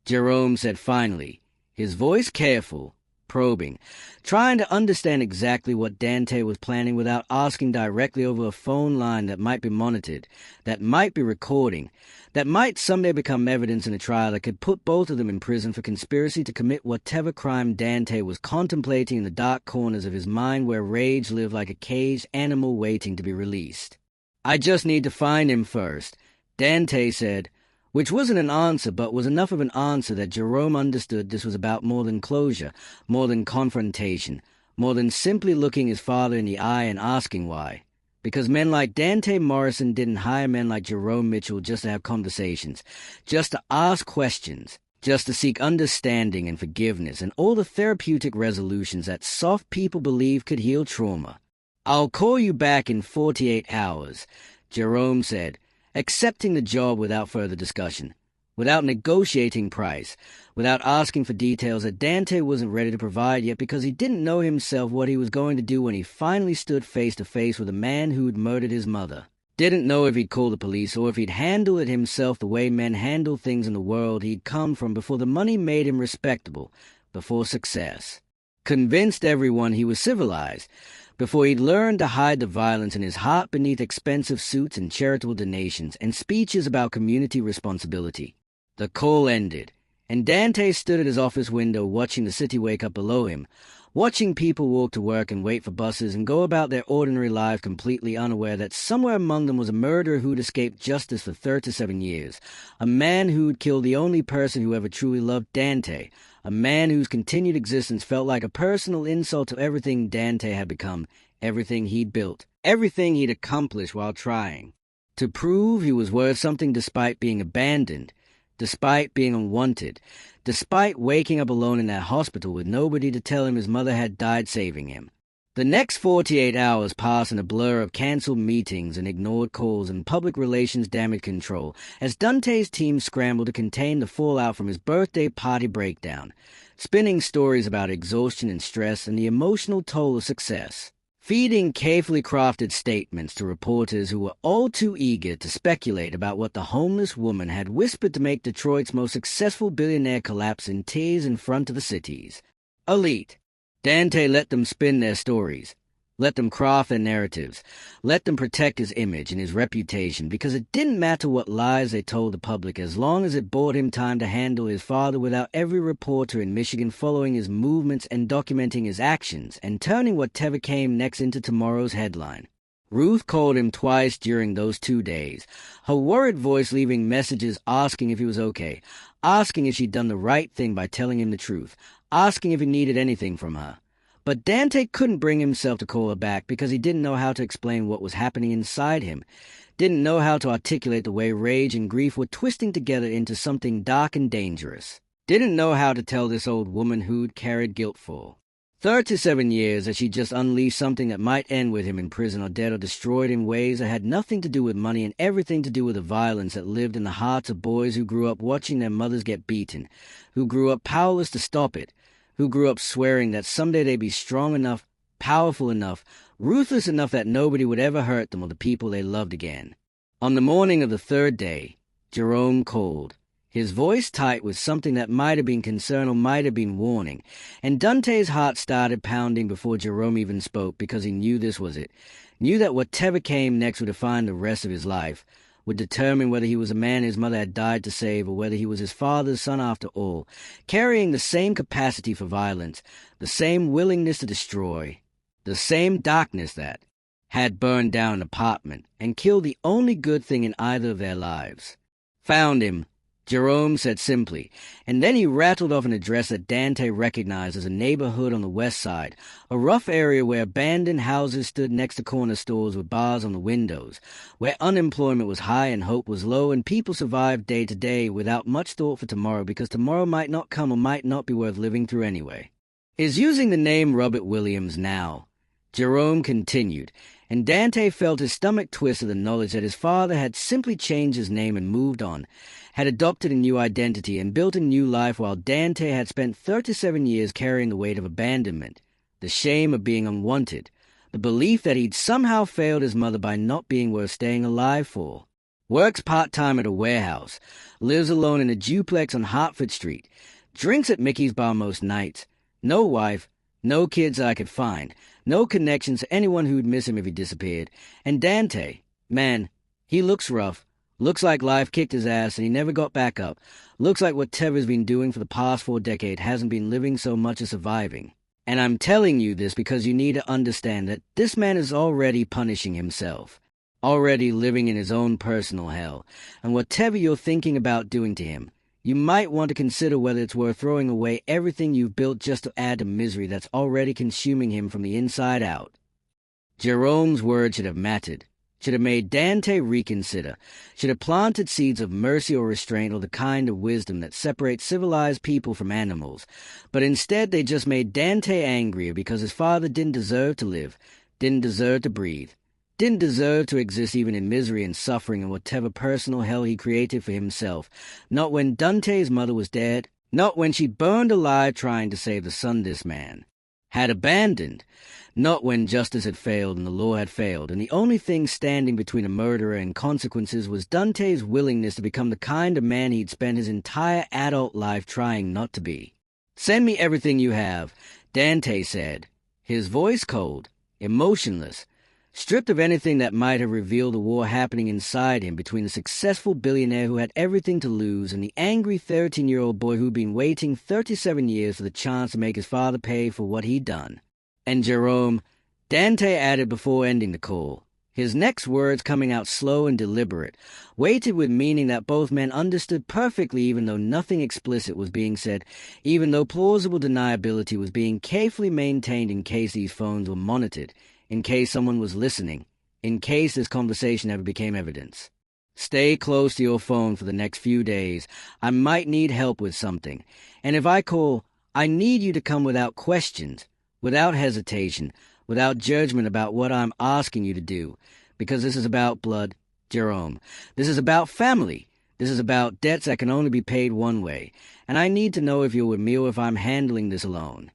Jerome said finally, his voice careful, probing, trying to understand exactly what Dante was planning without asking directly over a phone line that might be monitored, that might be recording, that might someday become evidence in a trial that could put both of them in prison for conspiracy to commit whatever crime Dante was contemplating in the dark corners of his mind where rage lived like a caged animal waiting to be released. "I just need to find him first," Dante said, which wasn't an answer, but was enough of an answer that Jerome understood this was about more than closure, more than confrontation, more than simply looking his father in the eye and asking why. Because men like Dante Morrison didn't hire men like Jerome Mitchell just to have conversations, just to ask questions, just to seek understanding and forgiveness and all the therapeutic resolutions that soft people believe could heal trauma. "I'll call you back in 48 hours, Jerome said, accepting the job without further discussion, without negotiating price, without asking for details that Dante wasn't ready to provide yet because he didn't know himself what he was going to do when he finally stood face to face with a man who'd murdered his mother. Didn't know if he'd call the police or if he'd handle it himself the way men handle things in the world he'd come from before the money made him respectable, before success. Convinced everyone he was civilized, before he'd learned to hide the violence in his heart beneath expensive suits and charitable donations and speeches about community responsibility. The call ended, and Dante stood at his office window watching the city wake up below him, watching people walk to work and wait for buses and go about their ordinary lives completely unaware that somewhere among them was a murderer who'd escaped justice for 37 years, a man who'd killed the only person who ever truly loved Dante, a man whose continued existence felt like a personal insult to everything Dante had become, everything he'd built, everything he'd accomplished while trying. To prove he was worth something despite being abandoned, despite being unwanted, despite waking up alone in that hospital with nobody to tell him his mother had died saving him. The next 48 hours passed in a blur of cancelled meetings and ignored calls and public relations damage control as Dante's team scrambled to contain the fallout from his birthday party breakdown, spinning stories about exhaustion and stress and the emotional toll of success, feeding carefully crafted statements to reporters who were all too eager to speculate about what the homeless woman had whispered to make Detroit's most successful billionaire collapse in tears in front of the city's elite. Dante let them spin their stories, let them craft their narratives, let them protect his image and his reputation, because it didn't matter what lies they told the public as long as it bought him time to handle his father without every reporter in Michigan following his movements and documenting his actions and turning whatever came next into tomorrow's headline. Ruth called him twice during those 2 days, her worried voice leaving messages asking if he was okay, asking if she'd done the right thing by telling him the truth, asking if he needed anything from her. But Dante couldn't bring himself to call her back because he didn't know how to explain what was happening inside him, didn't know how to articulate the way rage and grief were twisting together into something dark and dangerous, didn't know how to tell this old woman who'd carried guilt for 37 years that she just unleashed something that might end with him in prison or dead or destroyed in ways that had nothing to do with money and everything to do with the violence that lived in the hearts of boys who grew up watching their mothers get beaten, who grew up powerless to stop it, who grew up swearing that someday they'd be strong enough, powerful enough, ruthless enough that nobody would ever hurt them or the people they loved again. On the morning of the third day, Jerome called, his voice tight with something that might have been concern or might have been warning, and Dante's heart started pounding before Jerome even spoke because he knew this was it, knew that whatever came next would define the rest of his life, would determine whether he was a man his mother had died to save or whether he was his father's son after all, carrying the same capacity for violence, the same willingness to destroy, the same darkness that had burned down an apartment and killed the only good thing in either of their lives. Found him, Jerome said simply, and then he rattled off an address that Dante recognized as a neighborhood on the west side, a rough area where abandoned houses stood next to corner stores with bars on the windows, where unemployment was high and hope was low, and people survived day to day without much thought for tomorrow because tomorrow might not come or might not be worth living through anyway. Is using the name Robert Williams now, Jerome continued, and Dante felt his stomach twist at the knowledge that his father had simply changed his name and moved on, had adopted a new identity and built a new life while Dante had spent 37 years carrying the weight of abandonment, the shame of being unwanted, the belief that he'd somehow failed his mother by not being worth staying alive for. Works part-time at a warehouse, lives alone in a duplex on Hartford Street, drinks at Mickey's Bar most nights, no wife, no kids I could find, no connections to anyone who'd miss him if he disappeared. And Dante, man, he looks rough. Looks like life kicked his ass and he never got back up. Looks like whatever he's been doing for the past 4 decades hasn't been living so much as surviving. And I'm telling you this because you need to understand that this man is already punishing himself. Already living in his own personal hell. And whatever you're thinking about doing to him, you might want to consider whether it's worth throwing away everything you've built just to add to misery that's already consuming him from the inside out. Jerome's words should have mattered, should have made Dante reconsider, should have planted seeds of mercy or restraint or the kind of wisdom that separates civilized people from animals. But instead they just made Dante angrier because his father didn't deserve to live, didn't deserve to breathe, didn't deserve to exist even in misery and suffering and whatever personal hell he created for himself, not when Dante's mother was dead, not when she burned alive trying to save the son this man had abandoned, not when justice had failed and the law had failed, and the only thing standing between a murderer and consequences was Dante's willingness to become the kind of man he'd spent his entire adult life trying not to be. "Send me everything you have," Dante said, his voice cold, emotionless, stripped of anything that might have revealed the war happening inside him between the successful billionaire who had everything to lose and the angry 13-year-old boy who'd been waiting 37 years for the chance to make his father pay for what he'd done. "And Jerome," Dante added before ending the call, his next words coming out slow and deliberate, weighted with meaning that both men understood perfectly even though nothing explicit was being said, even though plausible deniability was being carefully maintained in case these phones were monitored, in case someone was listening, in case this conversation ever became evidence. "Stay close to your phone for the next few days. I might need help with something. And if I call, I need you to come without questions, without hesitation, without judgment about what I'm asking you to do. Because this is about blood, Jerome. This is about family. This is about debts that can only be paid one way. And I need to know if you're with me or if I'm handling this alone."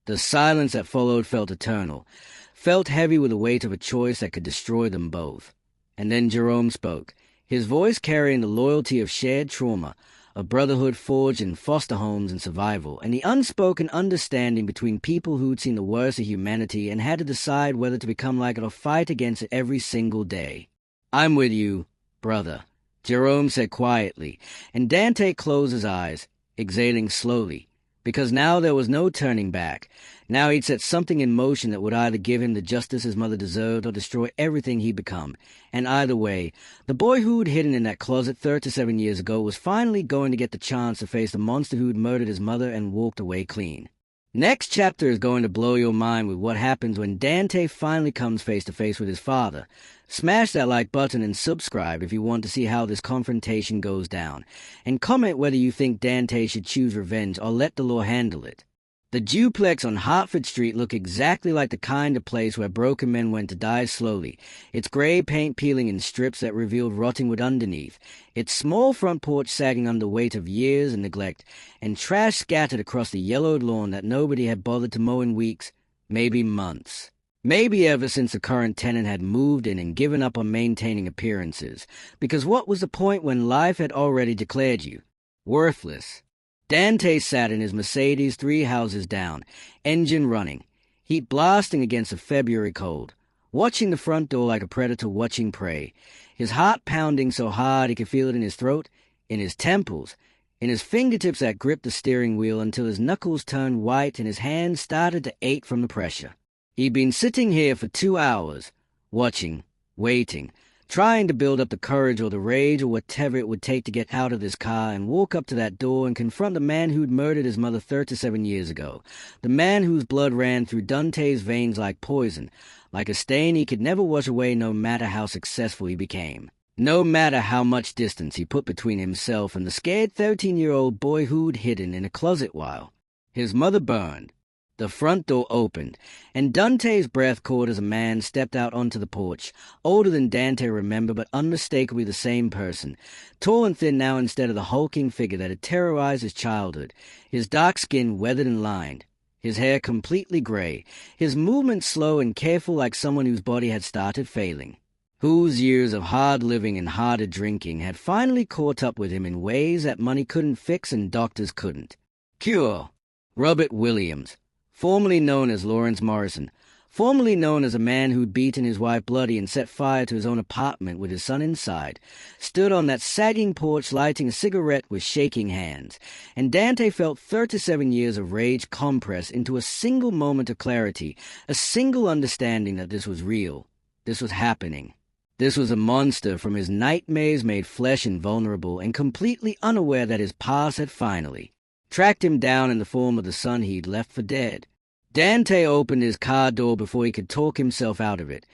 The silence that followed felt eternal, felt heavy with the weight of a choice that could destroy them both. And then Jerome spoke, his voice carrying the loyalty of shared trauma, of brotherhood forged in foster homes and survival, and the unspoken understanding between people who'd seen the worst of humanity and had to decide whether to become like it or fight against it every single day. "I'm with you, brother," Jerome said quietly, and Dante closed his eyes, exhaling slowly, because now there was no turning back. Now he'd set something in motion that would either give him the justice his mother deserved or destroy everything he'd become. And either way, the boy who'd hidden in that closet 37 years ago was finally going to get the chance to face the monster who'd murdered his mother and walked away clean. Next chapter is going to blow your mind with what happens when Dante finally comes face to face with his father. Smash that like button and subscribe if you want to see how this confrontation goes down. And comment whether you think Dante should choose revenge or let the law handle it. The duplex on Hartford Street looked exactly like the kind of place where broken men went to die slowly, its gray paint peeling in strips that revealed rotting wood underneath, its small front porch sagging under the weight of years and neglect, and trash scattered across the yellowed lawn that nobody had bothered to mow in weeks, maybe months. Maybe ever since the current tenant had moved in and given up on maintaining appearances, because what was the point when life had already declared you worthless? Dante sat in his Mercedes 3 houses down, engine running, heat blasting against the February cold, watching the front door like a predator watching prey, his heart pounding so hard he could feel it in his throat, in his temples, in his fingertips that gripped the steering wheel until his knuckles turned white and his hands started to ache from the pressure. He'd been sitting here for 2 hours, watching, waiting, trying to build up the courage or the rage or whatever it would take to get out of this car and walk up to that door and confront the man who'd murdered his mother 37 years ago, the man whose blood ran through Dante's veins like poison, like a stain he could never wash away no matter how successful he became. No matter how much distance he put between himself and the scared 13-year-old boy who'd hidden in a closet while his mother burned. The front door opened, and Dante's breath caught as a man stepped out onto the porch, older than Dante remembered but unmistakably the same person, tall and thin now instead of the hulking figure that had terrorized his childhood, his dark skin weathered and lined, his hair completely gray, his movements slow and careful like someone whose body had started failing, whose years of hard living and harder drinking had finally caught up with him in ways that money couldn't fix and doctors couldn't cure. Robert Williams, formerly known as Lawrence Morrison, formerly known as a man who'd beaten his wife bloody and set fire to his own apartment with his son inside, stood on that sagging porch lighting a cigarette with shaking hands, and Dante felt 37 years of rage compress into a single moment of clarity, a single understanding that this was real, this was happening. This was a monster from his nightmares made flesh and vulnerable and completely unaware that his past had finally tracked him down in the form of the son he'd left for dead. Dante opened his car door before he could talk himself out of it,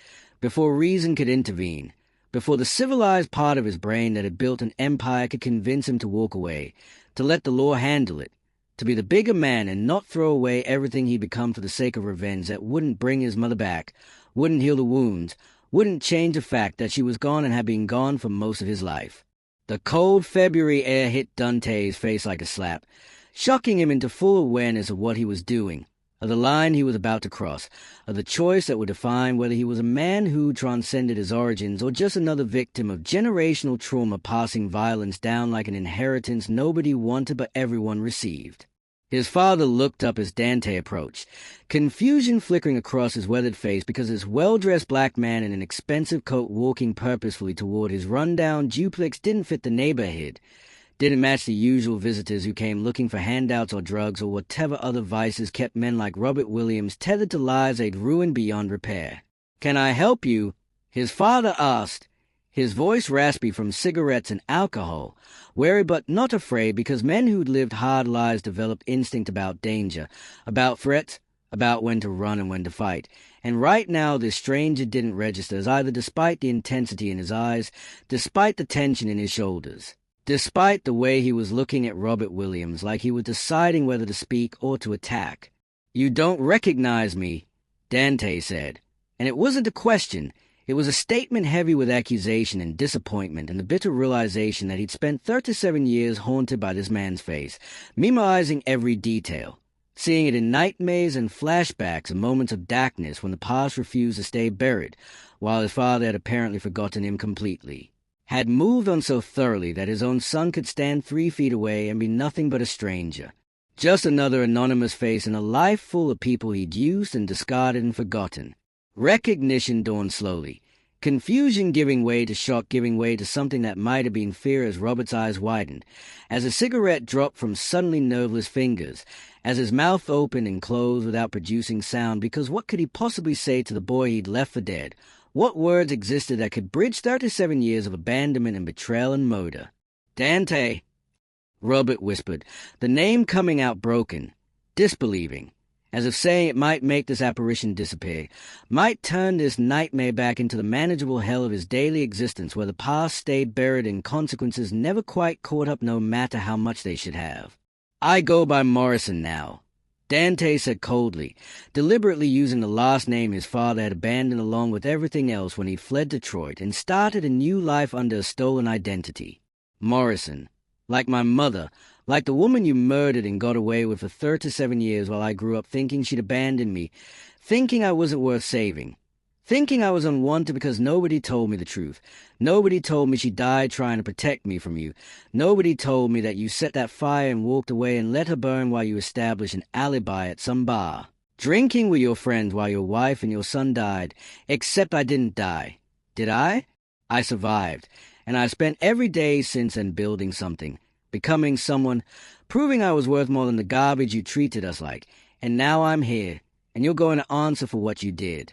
before reason could intervene, before the civilized part of his brain that had built an empire could convince him to walk away, to let the law handle it, to be the bigger man and not throw away everything he'd become for the sake of revenge that wouldn't bring his mother back, wouldn't heal the wounds, wouldn't change the fact that she was gone and had been gone for most of his life. The cold February air hit Dante's face like a slap, shocking him into full awareness of what he was doing, of the line he was about to cross, of the choice that would define whether he was a man who transcended his origins or just another victim of generational trauma passing violence down like an inheritance nobody wanted but everyone received. His father looked up as Dante approached, confusion flickering across his weathered face because this well-dressed black man in an expensive coat walking purposefully toward his run-down duplex didn't fit the neighborhood, didn't match the usual visitors who came looking for handouts or drugs or whatever other vices kept men like Robert Williams tethered to lives they'd ruined beyond repair. "Can I help you?" his father asked, his voice raspy from cigarettes and alcohol, wary but not afraid because men who'd lived hard lives developed instinct about danger, about threats, about when to run and when to fight. And right now this stranger didn't register as either despite the intensity in his eyes, despite the tension in his shoulders, despite the way he was looking at Robert Williams like he was deciding whether to speak or to attack. "You don't recognize me," Dante said. And it wasn't a question. It was a statement heavy with accusation and disappointment and the bitter realization that he'd spent 37 years haunted by this man's face, memorizing every detail, seeing it in nightmares and flashbacks and moments of darkness when the past refused to stay buried, while his father had apparently forgotten him completely, had moved on so thoroughly that his own son could stand 3 feet away and be nothing but a stranger, just another anonymous face in a life full of people he'd used and discarded and forgotten. Recognition dawned slowly, confusion giving way to shock, giving way to something that might have been fear as Robert's eyes widened, as a cigarette dropped from suddenly nerveless fingers, as his mouth opened and closed without producing sound, because what could he possibly say to the boy he'd left for dead? What words existed that could bridge 37 years of abandonment and betrayal and murder? "Dante," Robert whispered, the name coming out broken, disbelieving, as if saying it might make this apparition disappear, might turn this nightmare back into the manageable hell of his daily existence where the past stayed buried and consequences never quite caught up no matter how much they should have. "I go by Morrison now," Dante said coldly, deliberately using the last name his father had abandoned along with everything else when he fled Detroit and started a new life under a stolen identity. "Morrison. Like my mother, like the woman you murdered and got away with for 37 years while I grew up thinking she'd abandoned me, thinking I wasn't worth saving, thinking I was unwanted because nobody told me the truth. Nobody told me she died trying to protect me from you. Nobody told me that you set that fire and walked away and let her burn while you established an alibi at some bar, drinking with your friends while your wife and your son died, except I didn't die. Did I? I survived, and I spent every day since then building something, becoming someone, proving I was worth more than the garbage you treated us like, and now I'm here, and you're going to answer for what you did."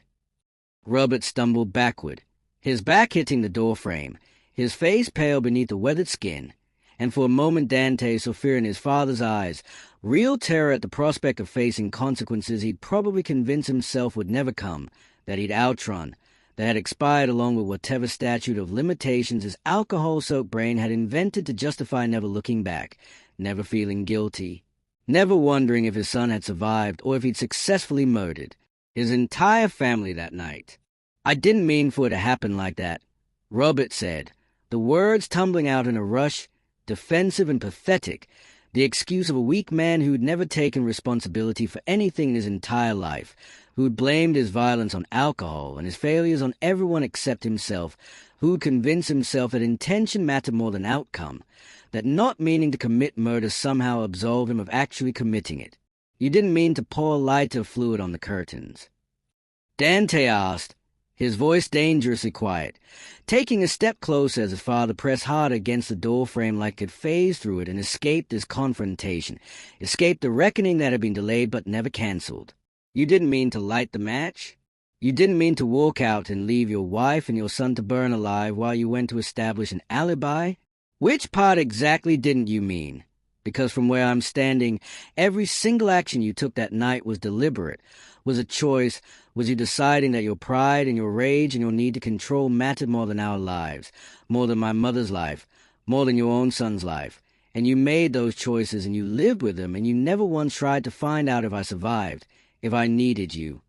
Robert stumbled backward, his back hitting the doorframe, his face pale beneath the weathered skin, and for a moment Dante saw fear in his father's eyes, real terror at the prospect of facing consequences he'd probably convinced himself would never come, that he'd outrun, that had expired along with whatever statute of limitations his alcohol-soaked brain had invented to justify never looking back, never feeling guilty, never wondering if his son had survived or if he'd successfully murdered his entire family that night. "I didn't mean for it to happen like that," Robert said, the words tumbling out in a rush, defensive and pathetic, the excuse of a weak man who'd never taken responsibility for anything in his entire life, who'd blamed his violence on alcohol and his failures on everyone except himself, who'd convinced himself that intention mattered more than outcome, that not meaning to commit murder somehow absolved him of actually committing it. "You didn't mean to pour lighter fluid on the curtains?" Dante asked, his voice dangerously quiet, taking a step closer as his father pressed harder against the doorframe like he could phase through it and escape this confrontation, escape the reckoning that had been delayed but never cancelled. "You didn't mean to light the match? You didn't mean to walk out and leave your wife and your son to burn alive while you went to establish an alibi? Which part exactly didn't you mean? Because from where I'm standing, every single action you took that night was deliberate, was a choice, was you deciding that your pride and your rage and your need to control mattered more than our lives, more than my mother's life, more than your own son's life. And you made those choices and you lived with them and you never once tried to find out if I survived, if I needed you,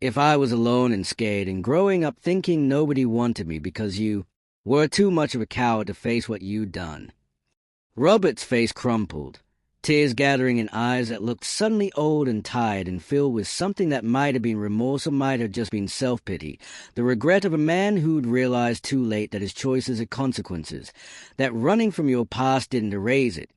if I was alone and scared and growing up thinking nobody wanted me because you were too much of a coward to face what you'd done." Robert's face crumpled, tears gathering in eyes that looked suddenly old and tired and filled with something that might have been remorse or might have just been self-pity, the regret of a man who'd realized too late that his choices had consequences, that running from your past didn't erase it,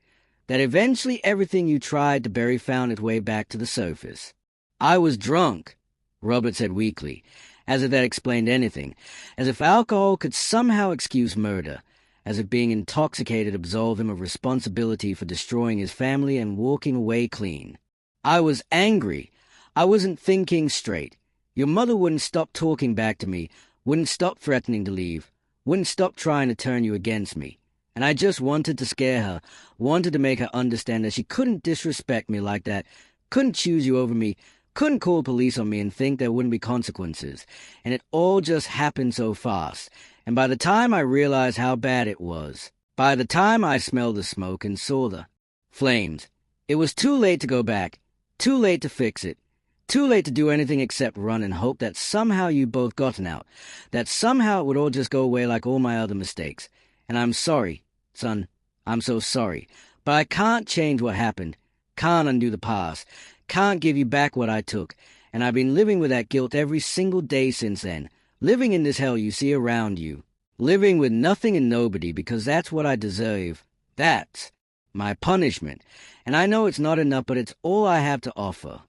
that eventually everything you tried to bury found its way back to the surface. "I was drunk," Robert said weakly, as if that explained anything, as if alcohol could somehow excuse murder, as if being intoxicated absolved him of responsibility for destroying his family and walking away clean. "I was angry. I wasn't thinking straight. Your mother wouldn't stop talking back to me, wouldn't stop threatening to leave, wouldn't stop trying to turn you against me. And I just wanted to scare her, wanted to make her understand that she couldn't disrespect me like that, couldn't choose you over me, couldn't call police on me and think there wouldn't be consequences. And it all just happened so fast. And by the time I realized how bad it was, by the time I smelled the smoke and saw the flames, it was too late to go back, too late to fix it, too late to do anything except run and hope that somehow you'd both gotten out, that somehow it would all just go away like all my other mistakes. And I'm sorry, son, I'm so sorry. But I can't change what happened, can't undo the past, can't give you back what I took, and I've been living with that guilt every single day since then, living in this hell you see around you, living with nothing and nobody because that's what I deserve. That's my punishment, and I know it's not enough, but it's all I have to offer."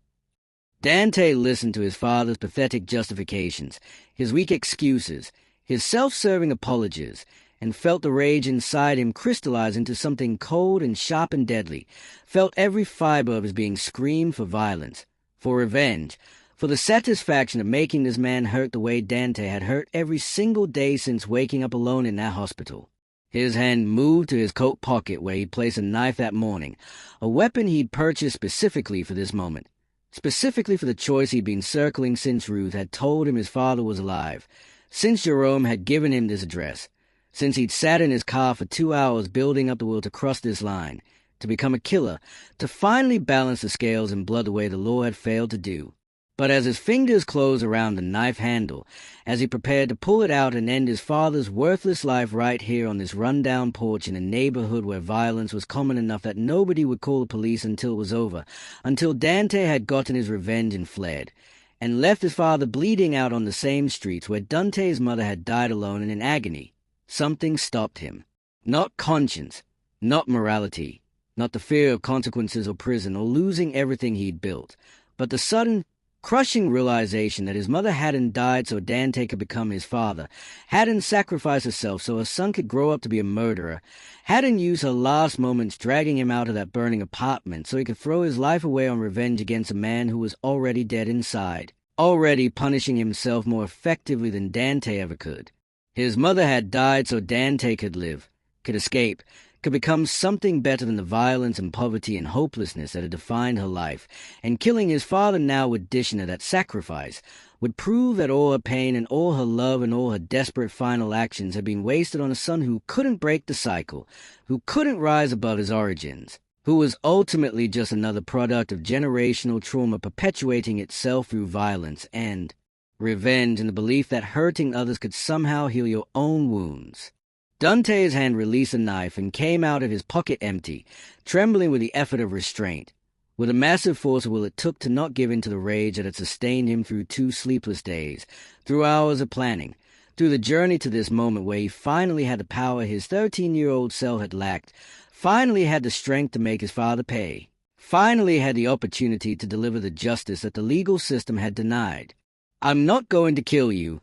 Dante listened to his father's pathetic justifications, his weak excuses, his self-serving apologies, and felt the rage inside him crystallize into something cold and sharp and deadly, felt every fiber of his being scream for violence, for revenge, for the satisfaction of making this man hurt the way Dante had hurt every single day since waking up alone in that hospital. His hand moved to his coat pocket where he'd placed a knife that morning, a weapon he'd purchased specifically for this moment, specifically for the choice he'd been circling since Ruth had told him his father was alive, since Jerome had given him this address, since he'd sat in his car for 2 hours building up the will to cross this line, to become a killer, to finally balance the scales in blood the way the law had failed to do. But as his fingers closed around the knife handle, as he prepared to pull it out and end his father's worthless life right here on this run-down porch in a neighborhood where violence was common enough that nobody would call the police until it was over, until Dante had gotten his revenge and fled, and left his father bleeding out on the same streets where Dante's mother had died alone and in agony, something stopped him. Not conscience, not morality, not the fear of consequences or prison or losing everything he'd built, but the sudden, crushing realization that his mother hadn't died so Dante could become his father, hadn't sacrificed herself so her son could grow up to be a murderer, hadn't used her last moments dragging him out of that burning apartment so he could throw his life away on revenge against a man who was already dead inside, already punishing himself more effectively than Dante ever could. His mother had died so Dante could live, could escape, could become something better than the violence and poverty and hopelessness that had defined her life, and killing his father now would dish into that sacrifice, would prove that all her pain and all her love and all her desperate final actions had been wasted on a son who couldn't break the cycle, who couldn't rise above his origins, who was ultimately just another product of generational trauma perpetuating itself through violence and revenge and the belief that hurting others could somehow heal your own wounds. Dante's hand released a knife and came out of his pocket empty, trembling with the effort of restraint, with a massive force of will it took to not give in to the rage that had sustained him through 2 sleepless days, through hours of planning, through the journey to this moment where he finally had the power his 13-year-old self had lacked, finally had the strength to make his father pay, finally had the opportunity to deliver the justice that the legal system had denied. "I'm not going to kill you,"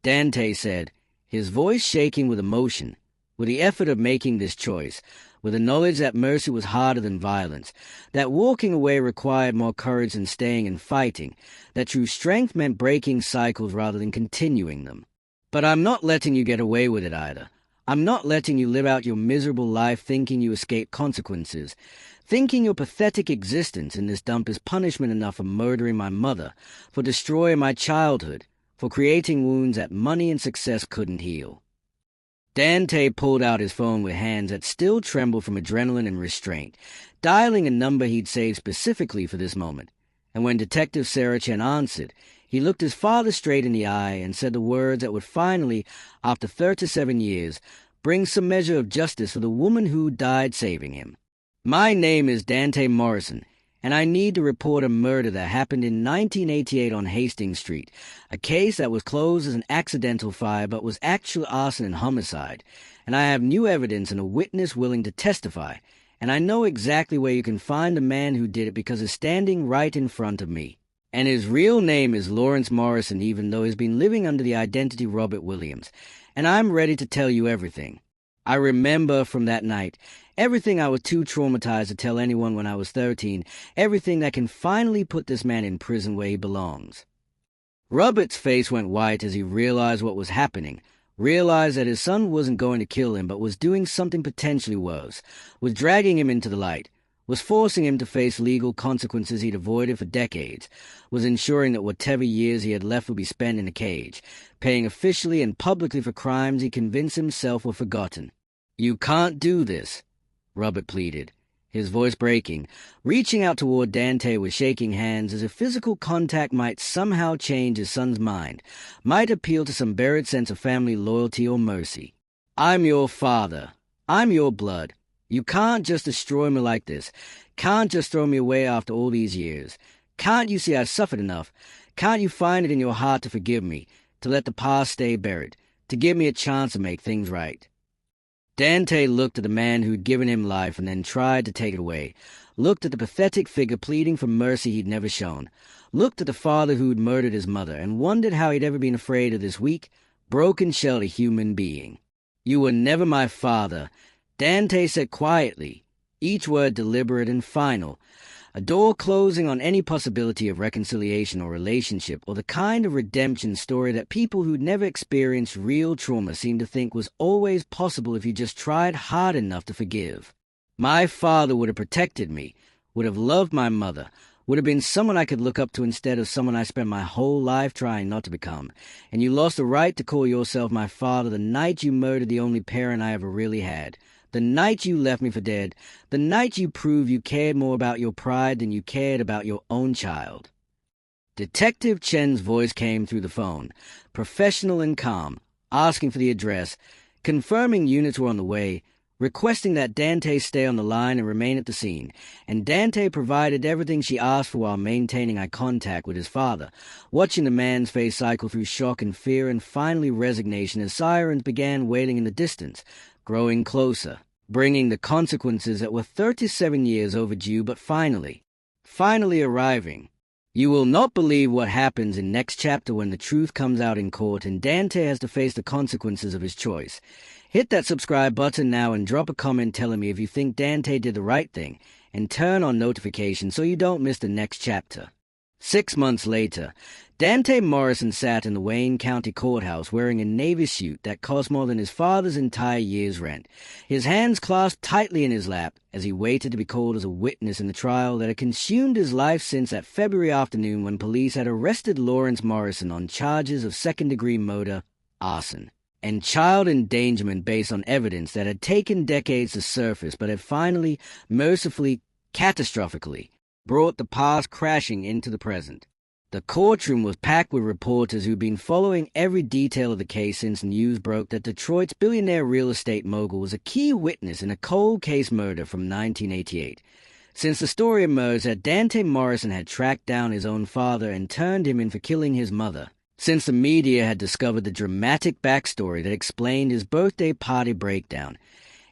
Dante said, his voice shaking with emotion, with the effort of making this choice, with the knowledge that mercy was harder than violence, that walking away required more courage than staying and fighting, that true strength meant breaking cycles rather than continuing them. "But I'm not letting you get away with it either. I'm not letting you live out your miserable life thinking you escape consequences, thinking your pathetic existence in this dump is punishment enough for murdering my mother, for destroying my childhood, for creating wounds that money and success couldn't heal." Dante pulled out his phone with hands that still trembled from adrenaline and restraint, dialing a number he'd saved specifically for this moment. And when Detective Sarah Chen answered, he looked his father straight in the eye and said the words that would finally, after 37 years, bring some measure of justice for the woman who died saving him. "My name is Dante Morrison, and I need to report a murder that happened in 1988 on Hastings Street, a case that was closed as an accidental fire but was actual arson and homicide, and I have new evidence and a witness willing to testify, and I know exactly where you can find the man who did it because he's standing right in front of me. And his real name is Lawrence Morrison, even though he's been living under the identity Robert Williams, and I'm ready to tell you everything. I remember from that night, everything I was too traumatized to tell anyone when I was 13, everything that can finally put this man in prison where he belongs." Robert's face went white as he realized what was happening, realized that his son wasn't going to kill him but was doing something potentially worse, was dragging him into the light, was forcing him to face legal consequences he'd avoided for decades, was ensuring that whatever years he had left would be spent in a cage, paying officially and publicly for crimes he convinced himself were forgotten. "You can't do this," Robert pleaded, his voice breaking, reaching out toward Dante with shaking hands as if physical contact might somehow change his son's mind, might appeal to some buried sense of family loyalty or mercy. "I'm your father. I'm your blood. You can't just destroy me like this. Can't just throw me away after all these years. Can't you see I've suffered enough? Can't you find it in your heart to forgive me, to let the past stay buried, to give me a chance to make things right?" Dante looked at the man who'd given him life and then tried to take it away, looked at the pathetic figure pleading for mercy he'd never shown, looked at the father who'd murdered his mother, and wondered how he'd ever been afraid of this weak, broken-shelled human being. "You were never my father," Dante said quietly, each word deliberate and final, a door closing on any possibility of reconciliation or relationship or the kind of redemption story that people who'd never experienced real trauma seemed to think was always possible if you just tried hard enough to forgive. "My father would have protected me, would have loved my mother, would have been someone I could look up to instead of someone I spent my whole life trying not to become, and you lost the right to call yourself my father the night you murdered the only parent I ever really had. The night you left me for dead, the night you proved you cared more about your pride than you cared about your own child." Detective Chen's voice came through the phone, professional and calm, asking for the address, confirming units were on the way, requesting that Dante stay on the line and remain at the scene, and Dante provided everything she asked for while maintaining eye contact with his father, watching the man's face cycle through shock and fear and finally resignation as sirens began wailing in the distance, growing closer, bringing the consequences that were 37 years overdue but finally arriving. You will not believe what happens in next chapter when the truth comes out in court and Dante has to face the consequences of his choice. Hit that subscribe button now and drop a comment telling me if you think Dante did the right thing, and turn on notifications so you don't miss the next chapter. 6 months later, Dante Morrison sat in the Wayne County Courthouse wearing a navy suit that cost more than his father's entire year's rent, his hands clasped tightly in his lap as he waited to be called as a witness in the trial that had consumed his life since that February afternoon when police had arrested Lawrence Morrison on charges of second-degree murder, arson, and child endangerment based on evidence that had taken decades to surface but had finally, mercifully, catastrophically, brought the past crashing into the present. The courtroom was packed with reporters who'd been following every detail of the case since news broke that Detroit's billionaire real estate mogul was a key witness in a cold case murder from 1988. Since the story emerged that Dante Morrison had tracked down his own father and turned him in for killing his mother. Since the media had discovered the dramatic backstory that explained his birthday party breakdown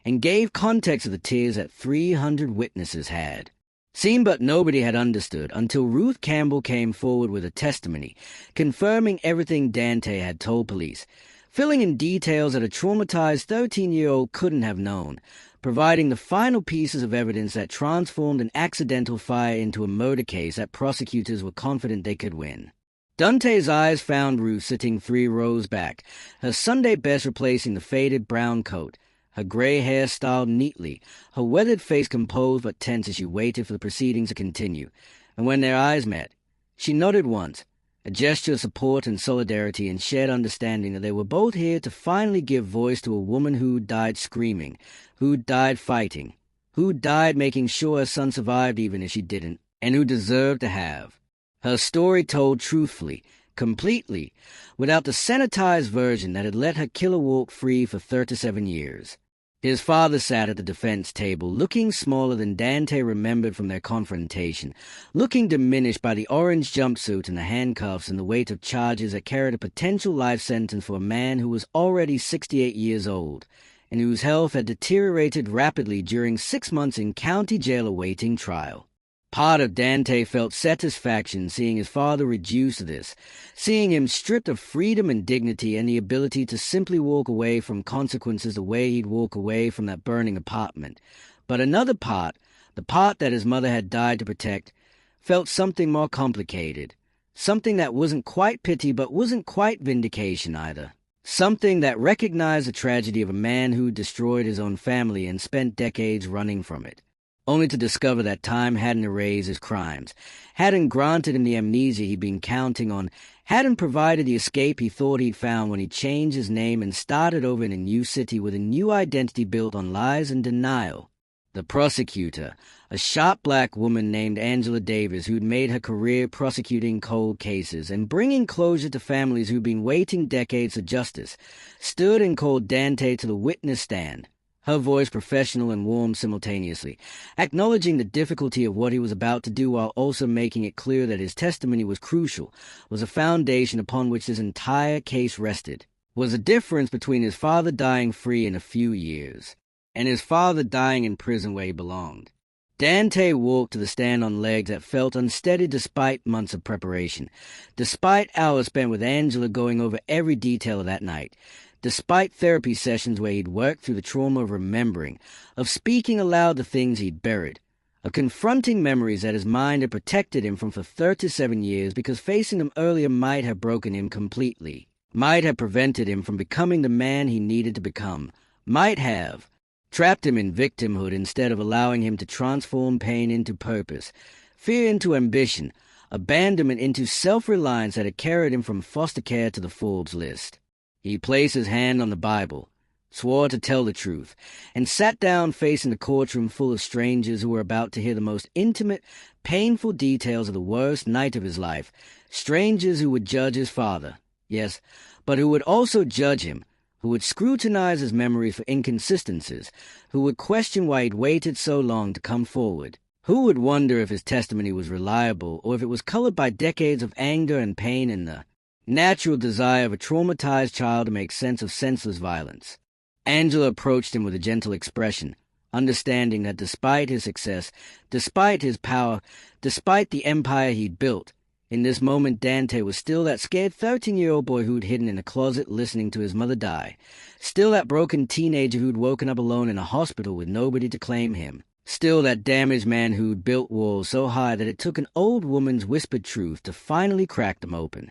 and gave context to the tears that 300 witnesses had. Seen but nobody had understood until Ruth Campbell came forward with a testimony, confirming everything Dante had told police, filling in details that a traumatized 13-year-old couldn't have known, providing the final pieces of evidence that transformed an accidental fire into a murder case that prosecutors were confident they could win. Dante's eyes found Ruth sitting 3 rows back, her Sunday best replacing the faded brown coat, her gray hair styled neatly, her weathered face composed but tense as she waited for the proceedings to continue. And when their eyes met, she nodded once, a gesture of support and solidarity and shared understanding that they were both here to finally give voice to a woman who died screaming, who died fighting, who died making sure her son survived even if she didn't, and who deserved to have her story told truthfully, completely, without the sanitized version that had let her killer walk free for 37 years. His father sat at the defense table, looking smaller than Dante remembered from their confrontation, looking diminished by the orange jumpsuit and the handcuffs and the weight of charges that carried a potential life sentence for a man who was already 68 years old, and whose health had deteriorated rapidly during 6 months in county jail awaiting trial. Part of Dante felt satisfaction seeing his father reduced to this, seeing him stripped of freedom and dignity and the ability to simply walk away from consequences the way he'd walk away from that burning apartment. But another part, the part that his mother had died to protect, felt something more complicated, something that wasn't quite pity but wasn't quite vindication either. Something that recognized the tragedy of a man who destroyed his own family and spent decades running from it, only to discover that time hadn't erased his crimes, hadn't granted him the amnesia he'd been counting on, hadn't provided the escape he thought he'd found when he changed his name and started over in a new city with a new identity built on lies and denial. The prosecutor, a sharp black woman named Angela Davis who'd made her career prosecuting cold cases and bringing closure to families who'd been waiting decades for justice, stood and called Dante to the witness stand, her voice professional and warm simultaneously, acknowledging the difficulty of what he was about to do while also making it clear that his testimony was crucial, was a foundation upon which his entire case rested, was the difference between his father dying free in a few years and his father dying in prison where he belonged. Dante walked to the stand on legs that felt unsteady despite months of preparation, despite hours spent with Angela going over every detail of that night, despite therapy sessions where he'd worked through the trauma of remembering, of speaking aloud the things he'd buried, of confronting memories that his mind had protected him from for 37 years because facing them earlier might have broken him completely, might have prevented him from becoming the man he needed to become, might have trapped him in victimhood instead of allowing him to transform pain into purpose, fear into ambition, abandonment into self-reliance that had carried him from foster care to the Forbes list. He placed his hand on the Bible, swore to tell the truth, and sat down facing the courtroom full of strangers who were about to hear the most intimate, painful details of the worst night of his life, strangers who would judge his father, yes, but who would also judge him, who would scrutinize his memories for inconsistencies, who would question why he'd waited so long to come forward, who would wonder if his testimony was reliable or if it was colored by decades of anger and pain and the natural desire of a traumatized child to make sense of senseless violence. Angela approached him with a gentle expression, understanding that despite his success, despite his power, despite the empire he'd built, in this moment Dante was still that scared 13-year-old boy who'd hidden in a closet listening to his mother die, still that broken teenager who'd woken up alone in a hospital with nobody to claim him, still that damaged man who'd built walls so high that it took an old woman's whispered truth to finally crack them open.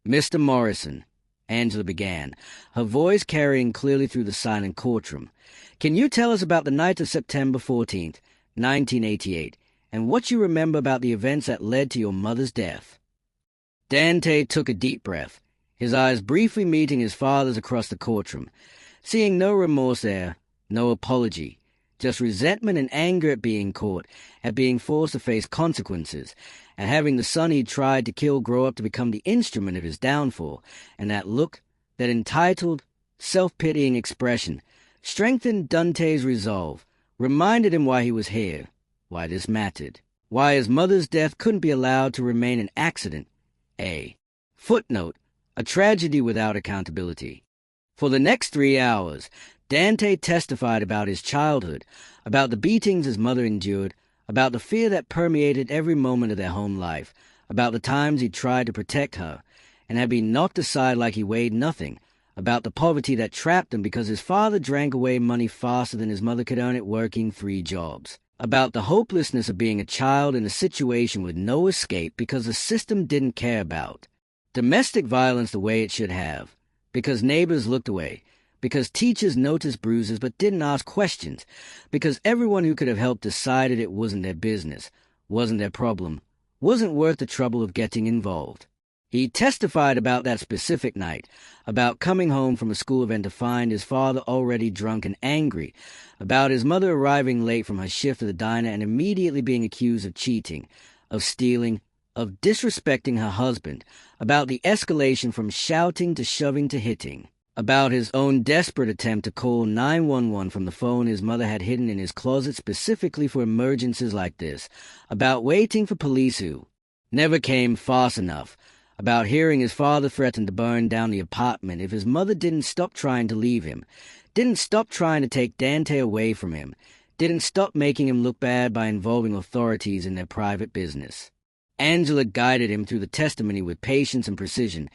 "Mr. Morrison," Angela began, her voice carrying clearly through the silent courtroom, "can you tell us about the night of September 14th, 1988, and what you remember about the events that led to your mother's death?" Dante took a deep breath, his eyes briefly meeting his father's across the courtroom, seeing no remorse there, no apology, just resentment and anger at being caught, at being forced to face consequences, at having the son he'd tried to kill grow up to become the instrument of his downfall, and that look, that entitled, self-pitying expression, strengthened Dante's resolve, reminded him why he was here, why this mattered, why his mother's death couldn't be allowed to remain an accident, a footnote, a tragedy without accountability. For the next 3 hours, Dante testified about his childhood, about the beatings his mother endured, about the fear that permeated every moment of their home life, about the times he tried to protect her, and had been knocked aside like he weighed nothing, about the poverty that trapped him because his father drank away money faster than his mother could earn it working 3 jobs, about the hopelessness of being a child in a situation with no escape because the system didn't care about domestic violence the way it should have, because neighbors looked away, because teachers noticed bruises but didn't ask questions, because everyone who could have helped decided it wasn't their business, wasn't their problem, wasn't worth the trouble of getting involved. He testified about that specific night, about coming home from a school event to find his father already drunk and angry, about his mother arriving late from her shift at the diner and immediately being accused of cheating, of stealing, of disrespecting her husband, about the escalation from shouting to shoving to hitting, about his own desperate attempt to call 911 from the phone his mother had hidden in his closet specifically for emergencies like this, about waiting for police who never came fast enough, about hearing his father threaten to burn down the apartment if his mother didn't stop trying to leave him, didn't stop trying to take Dante away from him, didn't stop making him look bad by involving authorities in their private business. Angela guided him through the testimony with patience and precision,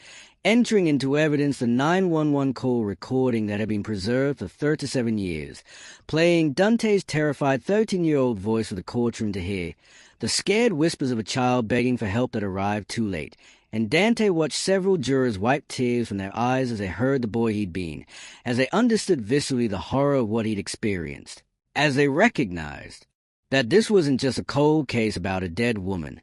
entering into evidence the 911 call recording that had been preserved for 37 years, playing Dante's terrified 13-year-old voice for the courtroom to hear, the scared whispers of a child begging for help that arrived too late, and Dante watched several jurors wipe tears from their eyes as they heard the boy he'd been, as they understood viscerally the horror of what he'd experienced, as they recognized that this wasn't just a cold case about a dead woman.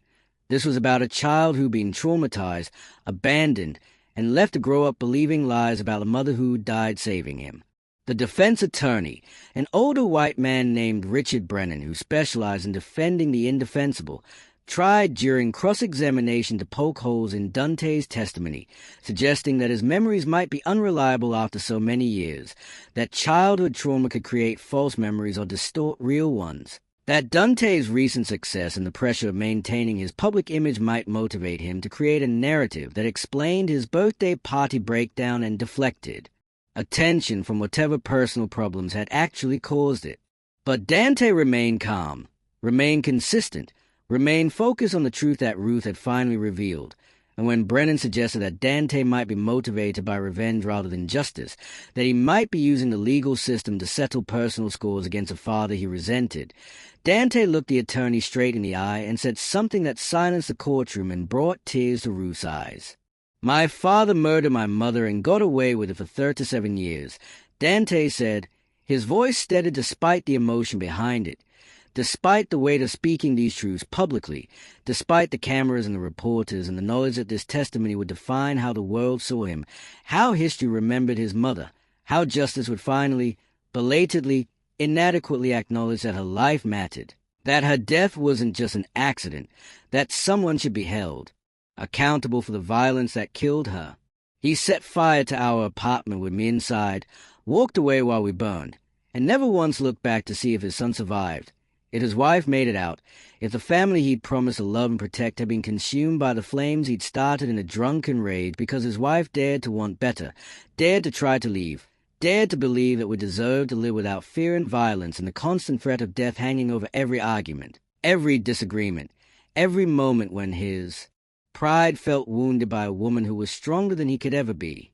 This was about a child who'd been traumatized, abandoned, and left to grow up believing lies about a mother who died saving him. The defense attorney, an older white man named Richard Brennan who specialized in defending the indefensible, tried during cross-examination to poke holes in Dante's testimony, suggesting that his memories might be unreliable after so many years, that childhood trauma could create false memories or distort real ones, that Dante's recent success and the pressure of maintaining his public image might motivate him to create a narrative that explained his birthday party breakdown and deflected attention from whatever personal problems had actually caused it. But Dante remained calm, remained consistent, remained focused on the truth that Ruth had finally revealed, and when Brennan suggested that Dante might be motivated by revenge rather than justice, that he might be using the legal system to settle personal scores against a father he resented, Dante looked the attorney straight in the eye and said something that silenced the courtroom and brought tears to Ruth's eyes. "My father murdered my mother and got away with it for 37 years, Dante said, his voice steadied despite the emotion behind it, despite the weight of speaking these truths publicly, despite the cameras and the reporters and the knowledge that this testimony would define how the world saw him, how history remembered his mother, how justice would finally, belatedly, inadequately acknowledge that her life mattered, that her death wasn't just an accident, that someone should be held accountable for the violence that killed her. He set fire to our apartment with me inside, walked away while we burned, and never once looked back to see if his son survived. If his wife made it out, if the family he'd promised to love and protect had been consumed by the flames he'd started in a drunken rage because his wife dared to want better, dared to try to leave, dared to believe that we deserved to live without fear and violence and the constant threat of death hanging over every argument, every disagreement, every moment when his pride felt wounded by a woman who was stronger than he could ever be.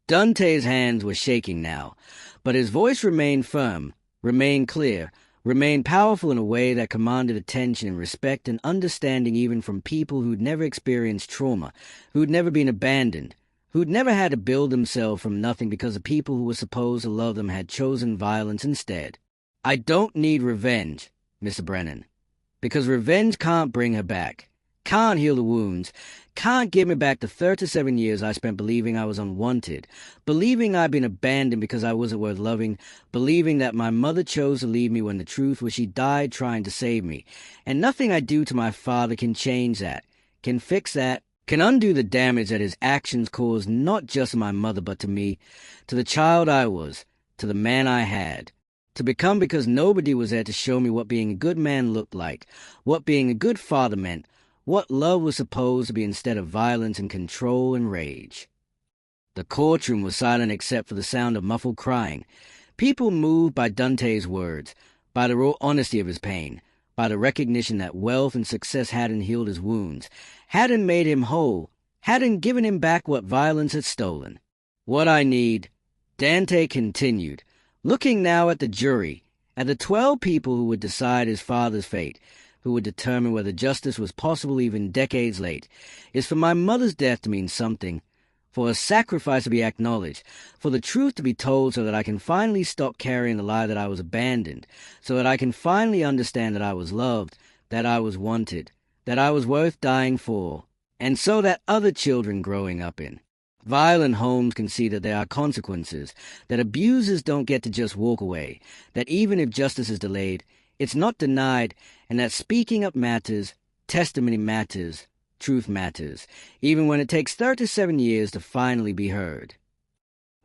Dante's hands were shaking now, but his voice remained firm, remained clear, remained powerful in a way that commanded attention and respect and understanding even from people who'd never experienced trauma, who'd never been abandoned, who'd never had to build themselves from nothing because the people who were supposed to love them had chosen violence instead. I don't need revenge, Mr. Brennan, because revenge can't bring her back, can't heal the wounds, can't give me back the 37 years I spent believing I was unwanted, believing I'd been abandoned because I wasn't worth loving, believing that my mother chose to leave me when the truth was she died trying to save me, and nothing I do to my father can change that, can fix that, can undo the damage that his actions caused not just to my mother but to me, to the child I was, to the man I had. To become because nobody was there to show me what being a good man looked like, what being a good father meant, what love was supposed to be instead of violence and control and rage. The courtroom was silent except for the sound of muffled crying. People moved by Dante's words, by the raw honesty of his pain, by the recognition that wealth and success hadn't healed his wounds, hadn't made him whole, hadn't given him back what violence had stolen. What I need, Dante continued, looking now at the jury, at the 12 people who would decide his father's fate, who would determine whether justice was possible even decades late, is for my mother's death to mean something, for a sacrifice to be acknowledged, for the truth to be told so that I can finally stop carrying the lie that I was abandoned, so that I can finally understand that I was loved, that I was wanted, that I was worth dying for, and so that other children growing up in violent homes can see that there are consequences, that abusers don't get to just walk away, that even if justice is delayed, it's not denied, and that speaking up matters, testimony matters, truth matters, even when it takes 37 years to finally be heard.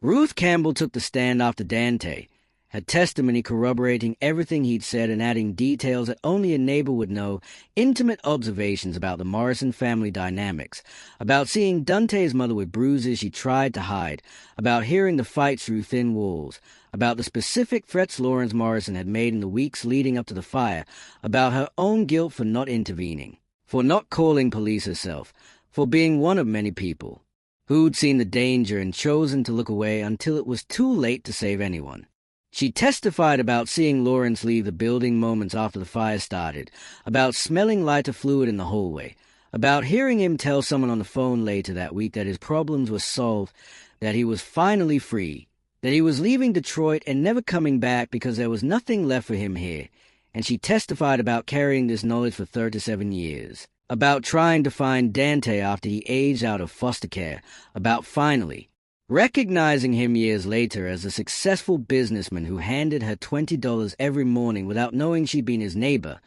Ruth Campbell took the stand after Dante, her testimony corroborating everything he'd said and adding details that only a neighbor would know, intimate observations about the Morrison family dynamics, about seeing Dante's mother with bruises she tried to hide, about hearing the fights through thin walls, about the specific threats Lawrence Morrison had made in the weeks leading up to the fire, about her own guilt for not intervening, for not calling police herself, for being one of many people who'd seen the danger and chosen to look away until it was too late to save anyone. She testified about seeing Lawrence leave the building moments after the fire started, about smelling lighter fluid in the hallway, about hearing him tell someone on the phone later that week that his problems were solved, that he was finally free, that he was leaving Detroit and never coming back because there was nothing left for him here, and she testified about carrying this knowledge for 37 years, about trying to find Dante after he aged out of foster care, about finally recognizing him years later as a successful businessman who handed her $20 every morning without knowing she'd been his neighbor,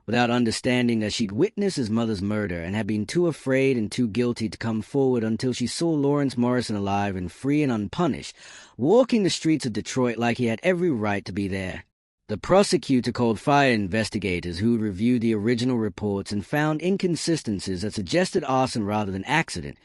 without understanding that she'd witnessed his mother's murder and had been too afraid and too guilty to come forward until she saw Lawrence Morrison alive and free and unpunished, walking the streets of Detroit like he had every right to be there. The prosecutor called fire investigators who'd reviewed the original reports and found inconsistencies that suggested arson rather than accident,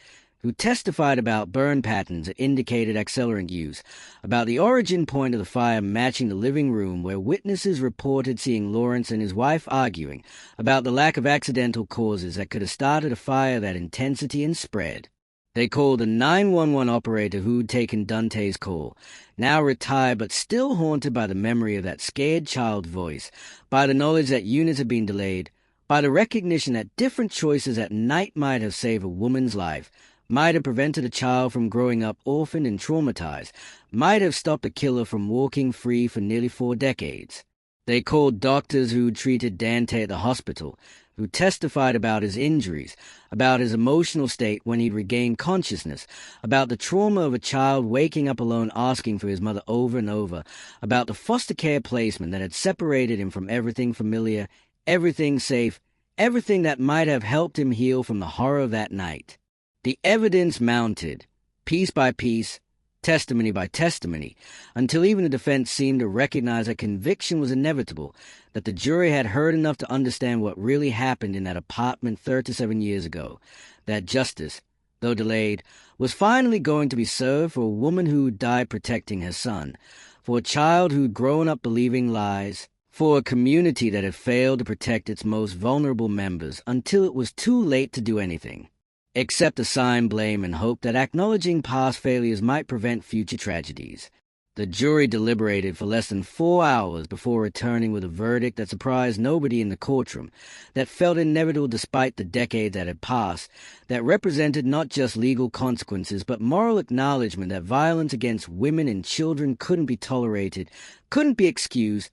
who testified about burn patterns that indicated accelerant use, about the origin point of the fire matching the living room where witnesses reported seeing Lawrence and his wife arguing, about the lack of accidental causes that could have started a fire that intensity and spread. They called the 911 operator who'd taken Dante's call, now retired but still haunted by the memory of that scared child's voice, by the knowledge that units had been delayed, by the recognition that different choices at night might have saved a woman's life, might have prevented a child from growing up orphaned and traumatized, might have stopped a killer from walking free for nearly 4 decades. They called doctors who treated Dante at the hospital, who testified about his injuries, about his emotional state when he'd regained consciousness, about the trauma of a child waking up alone asking for his mother over and over, about the foster care placement that had separated him from everything familiar, everything safe, everything that might have helped him heal from the horror of that night. The evidence mounted, piece by piece, testimony by testimony, until even the defense seemed to recognize that conviction was inevitable, that the jury had heard enough to understand what really happened in that apartment 37 years ago, that justice, though delayed, was finally going to be served for a woman who died protecting her son, for a child who'd grown up believing lies, for a community that had failed to protect its most vulnerable members until it was too late to do anything, except assign blame and hope that acknowledging past failures might prevent future tragedies. The jury deliberated for less than 4 hours before returning with a verdict that surprised nobody in the courtroom, that felt inevitable despite the decade that had passed, that represented not just legal consequences but moral acknowledgement that violence against women and children couldn't be tolerated, couldn't be excused,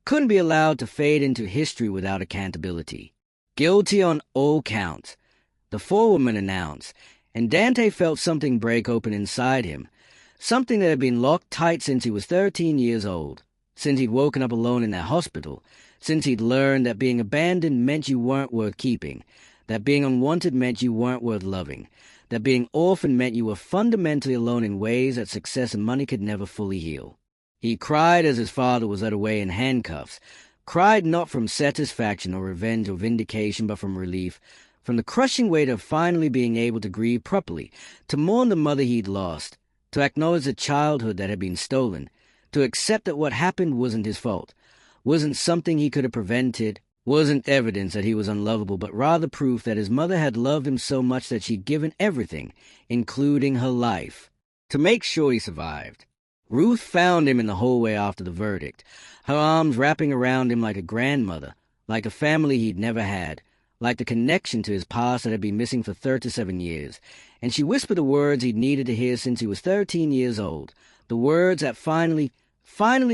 couldn't be allowed to fade into history without accountability. Guilty on all counts, the forewoman announced, and Dante felt something break open inside him. Something that had been locked tight since he was 13 years old, since he'd woken up alone in that hospital, since he'd learned that being abandoned meant you weren't worth keeping, that being unwanted meant you weren't worth loving, that being orphaned meant you were fundamentally alone in ways that success and money could never fully heal. He cried as his father was led away in handcuffs, cried not from satisfaction or revenge or vindication but from relief, from the crushing weight of finally being able to grieve properly, to mourn the mother he'd lost, to acknowledge the childhood that had been stolen, to accept that what happened wasn't his fault, wasn't something he could have prevented, wasn't evidence that he was unlovable, but rather proof that his mother had loved him so much that she'd given everything, including her life, to make sure he survived. Ruth found him in the hallway after the verdict, her arms wrapping around him like a grandmother, like a family he'd never had, like the connection to his past that had been missing for 37 years, and she whispered the words he'd needed to hear since he was 13 years old, the words that finally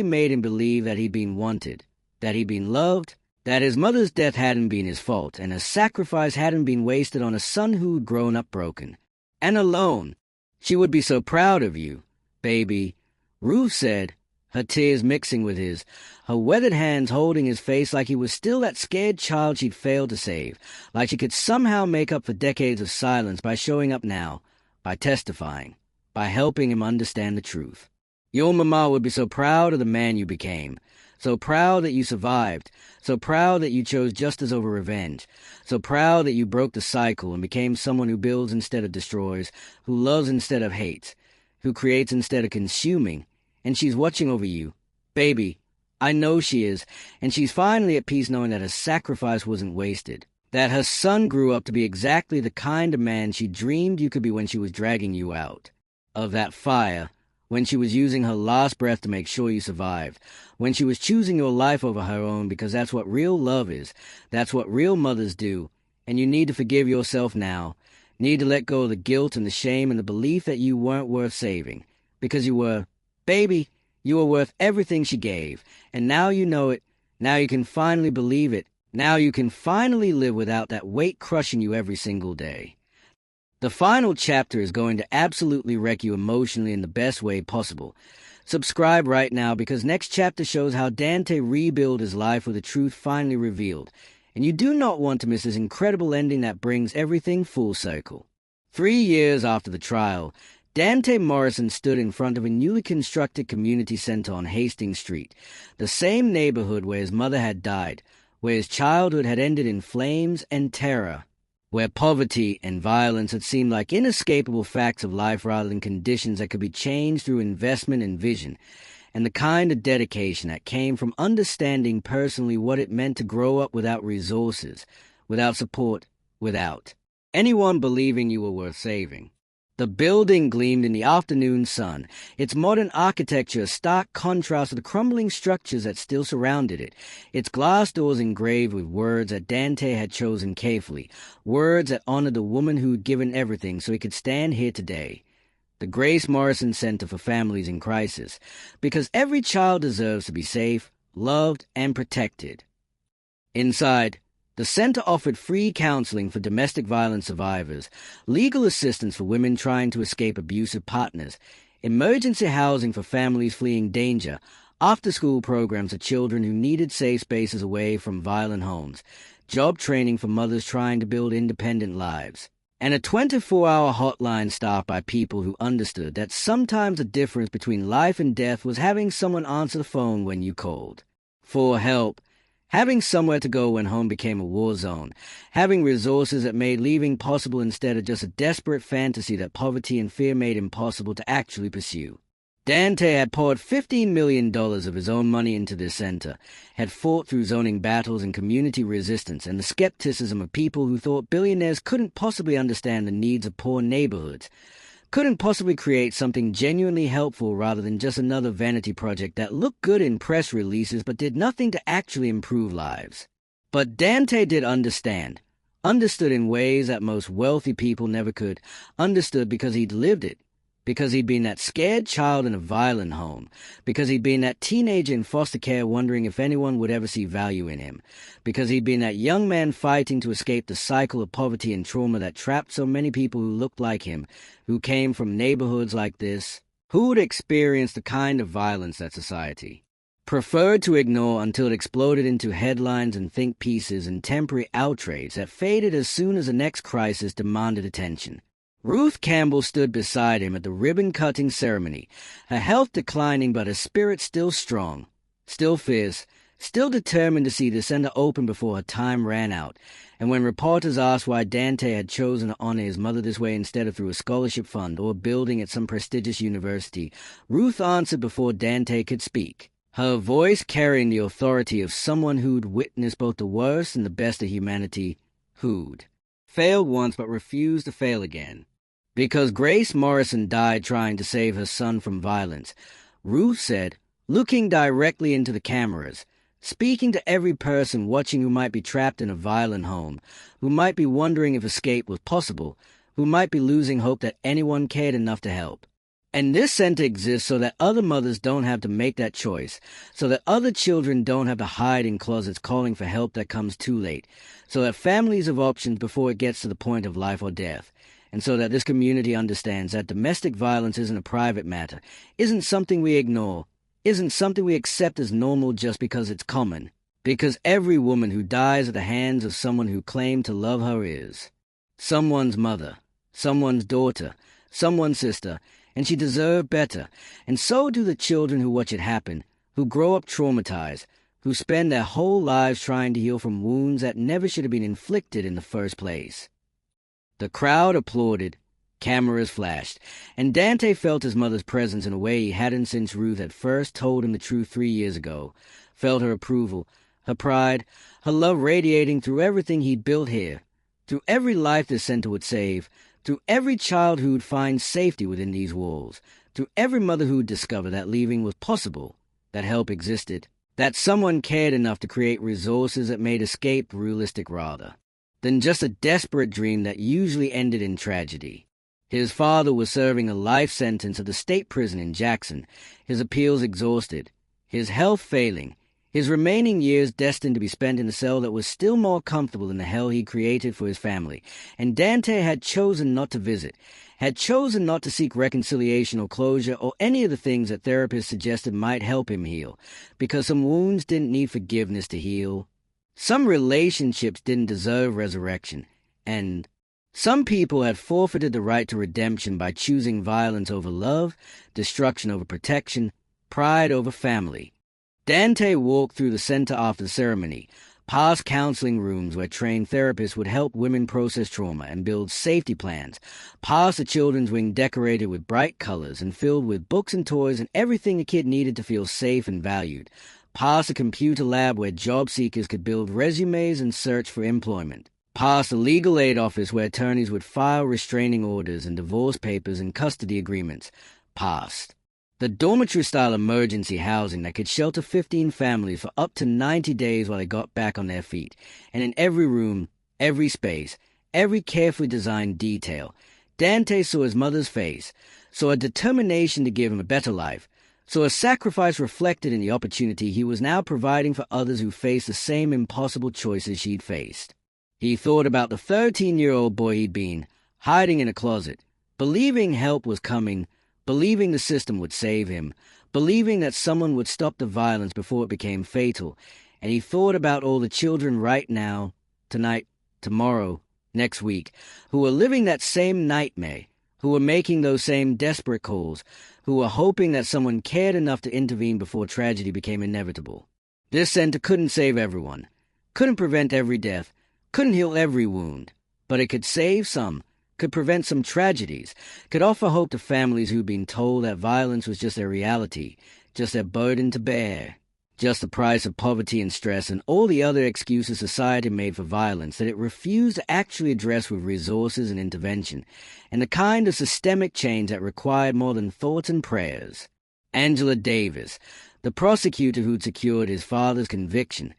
made him believe that he'd been wanted, that he'd been loved, that his mother's death hadn't been his fault, and her sacrifice hadn't been wasted on a son who'd grown up broken. And alone. She would be so proud of you, baby, Ruth said, her tears mixing with his, her weathered hands holding his face like he was still that scared child she'd failed to save, like she could somehow make up for decades of silence by showing up now, by testifying, by helping him understand the truth. Your mama would be so proud of the man you became, so proud that you survived, so proud that you chose justice over revenge, so proud that you broke the cycle and became someone who builds instead of destroys, who loves instead of hates, who creates instead of consuming, and she's watching over you. Baby, I know she is, and she's finally at peace knowing that her sacrifice wasn't wasted, that her son grew up to be exactly the kind of man she dreamed you could be when she was dragging you out of that fire, when she was using her last breath to make sure you survived, when she was choosing your life over her own because that's what real love is, that's what real mothers do, and you need to forgive yourself now, need to let go of the guilt and the shame and the belief that you weren't worth saving, because you were. Baby, you were worth everything she gave, and now you know it, now you can finally believe it, now you can finally live without that weight crushing you every single day. The final chapter is going to absolutely wreck you emotionally in the best way possible. Subscribe right now because next chapter shows how Dante rebuilt his life with the truth finally revealed, and you do not want to miss this incredible ending that brings everything full circle. 3 years after the trial, Dante Morrison stood in front of a newly constructed community center on Hastings Street, the same neighborhood where his mother had died, where his childhood had ended in flames and terror, where poverty and violence had seemed like inescapable facts of life rather than conditions that could be changed through investment and vision, and the kind of dedication that came from understanding personally what it meant to grow up without resources, without support, without anyone believing you were worth saving. The building gleamed in the afternoon sun, its modern architecture a stark contrast to the crumbling structures that still surrounded it, its glass doors engraved with words that Dante had chosen carefully, words that honored the woman who'd given everything so he could stand here today. The Grace Morrison Center for Families in Crisis, because every child deserves to be safe, loved, and protected. Inside, the center offered free counseling for domestic violence survivors, legal assistance for women trying to escape abusive partners, emergency housing for families fleeing danger, after-school programs for children who needed safe spaces away from violent homes, job training for mothers trying to build independent lives, and a 24-hour hotline staffed by people who understood that sometimes the difference between life and death was having someone answer the phone when you called. For help. Having somewhere to go when home became a war zone, having resources that made leaving possible instead of just a desperate fantasy that poverty and fear made impossible to actually pursue. Dante had poured $15 million of his own money into this center, had fought through zoning battles and community resistance and the skepticism of people who thought billionaires couldn't possibly understand the needs of poor neighborhoods. couldn't possibly create something genuinely helpful rather than just another vanity project that looked good in press releases but did nothing to actually improve lives. But Dante did understand. Understood in ways that most wealthy people never could. Understood because he'd lived it. Because he'd been that scared child in a violent home. Because he'd been that teenager in foster care wondering if anyone would ever see value in him. Because he'd been that young man fighting to escape the cycle of poverty and trauma that trapped so many people who looked like him, who came from neighborhoods like this, who would experience the kind of violence that society preferred to ignore until it exploded into headlines and think pieces and temporary outrage that faded as soon as the next crisis demanded attention. Ruth Campbell stood beside him at the ribbon-cutting ceremony, her health declining but her spirit still strong, still fierce, still determined to see the center open before her time ran out. And when reporters asked why Dante had chosen to honor his mother this way instead of through a scholarship fund or a building at some prestigious university, Ruth answered before Dante could speak, her voice carrying the authority of someone who'd witnessed both the worst and the best of humanity, who'd failed once but refused to fail again. Because Grace Morrison died trying to save her son from violence, Ruth said, looking directly into the cameras, speaking to every person watching who might be trapped in a violent home, who might be wondering if escape was possible, who might be losing hope that anyone cared enough to help. And this center exists so that other mothers don't have to make that choice, so that other children don't have to hide in closets calling for help that comes too late, so that families have options before it gets to the point of life or death. And so that this community understands that domestic violence isn't a private matter, isn't something we ignore, isn't something we accept as normal just because it's common. Because every woman who dies at the hands of someone who claimed to love her is someone's mother, someone's daughter, someone's sister, and she deserved better. And so do the children who watch it happen, who grow up traumatized, who spend their whole lives trying to heal from wounds that never should have been inflicted in the first place. The crowd applauded, cameras flashed, and Dante felt his mother's presence in a way he hadn't since Ruth had first told him the truth 3 years ago, felt her approval, her pride, her love radiating through everything he'd built here, through every life this center would save, through every child who'd find safety within these walls, through every mother who'd discover that leaving was possible, that help existed, that someone cared enough to create resources that made escape realistic rather than just a desperate dream that usually ended in tragedy. His father was serving a life sentence at the state prison in Jackson, his appeals exhausted, his health failing, his remaining years destined to be spent in a cell that was still more comfortable than the hell he created for his family. And Dante had chosen not to visit, had chosen not to seek reconciliation or closure or any of the things that therapists suggested might help him heal, because some wounds didn't need forgiveness to heal. Some relationships didn't deserve resurrection, and some people had forfeited the right to redemption by choosing violence over love, destruction over protection, pride over family. Dante walked through the center after the ceremony, past counseling rooms where trained therapists would help women process trauma and build safety plans, past the children's wing decorated with bright colors and filled with books and toys and everything a kid needed to feel safe and valued, past a computer lab where job seekers could build resumes and search for employment, past a legal aid office where attorneys would file restraining orders and divorce papers and custody agreements, past the dormitory-style emergency housing that could shelter 15 families for up to 90 days while they got back on their feet. And in every room, every space, every carefully designed detail, Dante saw his mother's face, saw a determination to give him a better life, saw a sacrifice reflected in the opportunity he was now providing for others who faced the same impossible choices she'd faced. He thought about the 13-year-old boy he'd been, hiding in a closet, believing help was coming, believing the system would save him, believing that someone would stop the violence before it became fatal, and he thought about all the children right now, tonight, tomorrow, next week, who were living that same nightmare, who were making those same desperate calls, who were hoping that someone cared enough to intervene before tragedy became inevitable. This center couldn't save everyone, couldn't prevent every death, couldn't heal every wound, but it could save some, could prevent some tragedies, could offer hope to families who'd been told that violence was just their reality, just their burden to bear. Just the price of poverty and stress and all the other excuses society made for violence that it refused to actually address with resources and intervention, and the kind of systemic change that required more than thoughts and prayers. Angela Davis, the prosecutor who'd secured his father's conviction,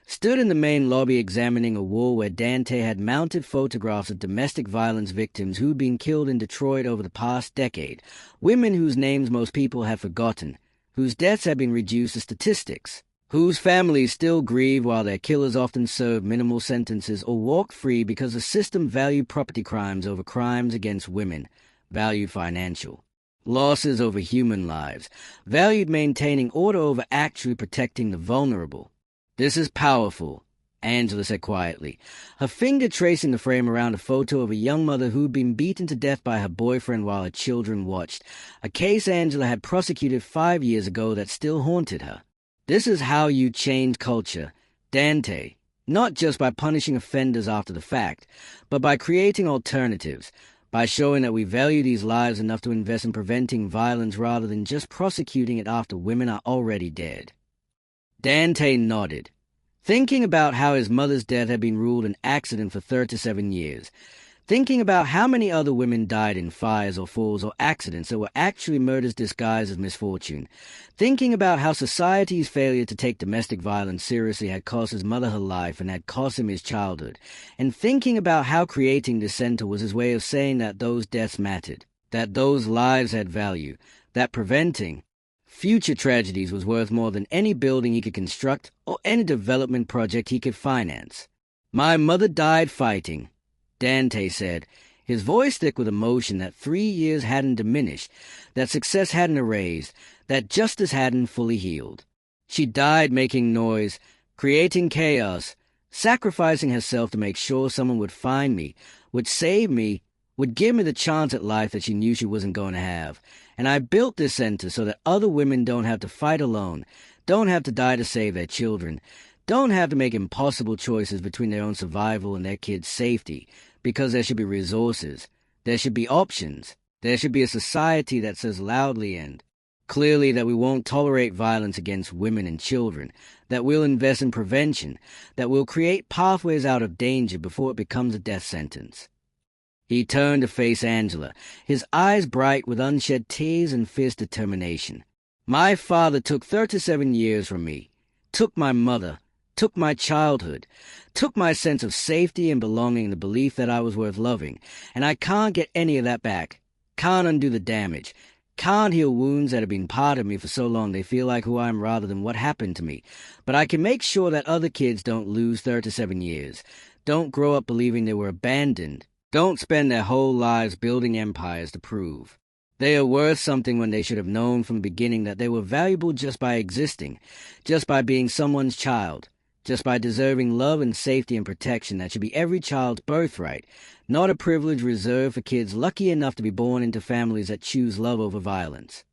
stood in the main lobby examining a wall where Dante had mounted photographs of domestic violence victims who'd been killed in Detroit over the past decade, women whose names most people have forgotten, whose deaths have been reduced to statistics, whose families still grieve while their killers often serve minimal sentences or walk free because the system valued property crimes over crimes against women, valued financial losses over human lives, valued maintaining order over actually protecting the vulnerable. "This is powerful," Angela said quietly, her finger tracing the frame around a photo of a young mother who'd been beaten to death by her boyfriend while her children watched, a case Angela had prosecuted 5 years ago that still haunted her. "This is how you change culture, Dante, not just by punishing offenders after the fact, but by creating alternatives, by showing that we value these lives enough to invest in preventing violence rather than just prosecuting it after women are already dead." Dante nodded, thinking about how his mother's death had been ruled an accident for 37 years, thinking about how many other women died in fires or falls or accidents that were actually murders disguised as misfortune, thinking about how society's failure to take domestic violence seriously had cost his mother her life and had cost him his childhood, and thinking about how creating this center was his way of saying that those deaths mattered, that those lives had value, that preventing future tragedies was worth more than any building he could construct or any development project he could finance. "My mother died fighting," Dante said, his voice thick with emotion that 3 years hadn't diminished, that success hadn't erased, that justice hadn't fully healed. "She died making noise, creating chaos, sacrificing herself to make sure someone would find me, would save me, would give me the chance at life that she knew she wasn't going to have. And I built this center so that other women don't have to fight alone, don't have to die to save their children, don't have to make impossible choices between their own survival and their kids' safety, because there should be resources, there should be options, there should be a society that says loudly and clearly that we won't tolerate violence against women and children, that we'll invest in prevention, that we'll create pathways out of danger before it becomes a death sentence." He turned to face Angela, his eyes bright with unshed tears and fierce determination. "My father took 37 years from me, took my mother, took my childhood, took my sense of safety and belonging and the belief that I was worth loving, and I can't get any of that back, can't undo the damage, can't heal wounds that have been part of me for so long they feel like who I am rather than what happened to me, but I can make sure that other kids don't lose 37 years, don't grow up believing they were abandoned, don't spend their whole lives building empires to prove they are worth something when they should have known from the beginning that they were valuable just by existing, just by being someone's child, just by deserving love and safety and protection that should be every child's birthright, not a privilege reserved for kids lucky enough to be born into families that choose love over violence."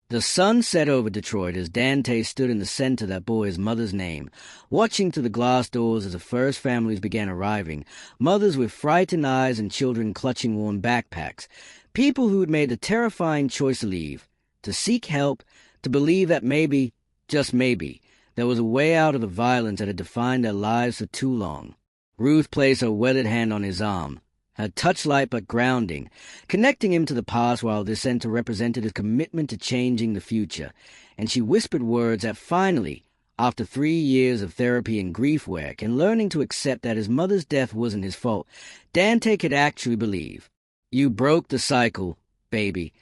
The sun set over Detroit as Dante stood in the center that bore his mother's name, watching through the glass doors as the first families began arriving, mothers with frightened eyes and children clutching worn backpacks, people who had made the terrifying choice to leave, to seek help, to believe that maybe, just maybe, there was a way out of the violence that had defined their lives for too long. Ruth placed her weathered hand on his arm, her touch light but grounding, connecting him to the past while this center represented his commitment to changing the future, and she whispered words that finally, after 3 years of therapy and grief work and learning to accept that his mother's death wasn't his fault, Dante could actually believe. "You broke the cycle, baby,"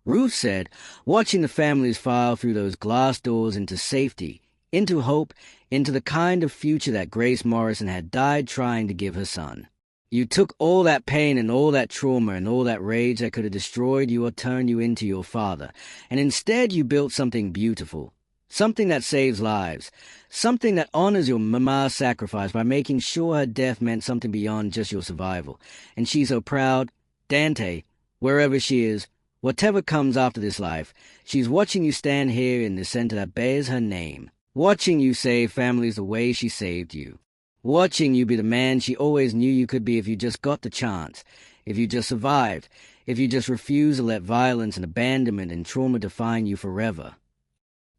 Ruth said, watching the families file through those glass doors into safety, into hope, into the kind of future that Grace Morrison had died trying to give her son. "You took all that pain and all that trauma and all that rage that could have destroyed you or turned you into your father, and instead you built something beautiful, something that saves lives, something that honors your mama's sacrifice by making sure her death meant something beyond just your survival. And she's so proud, Dante, wherever she is, whatever comes after this life, she's watching you stand here in the center that bears her name, watching you save families the way she saved you. Watching you be the man she always knew you could be if you just got the chance, if you just survived, if you just refused to let violence and abandonment and trauma define you forever."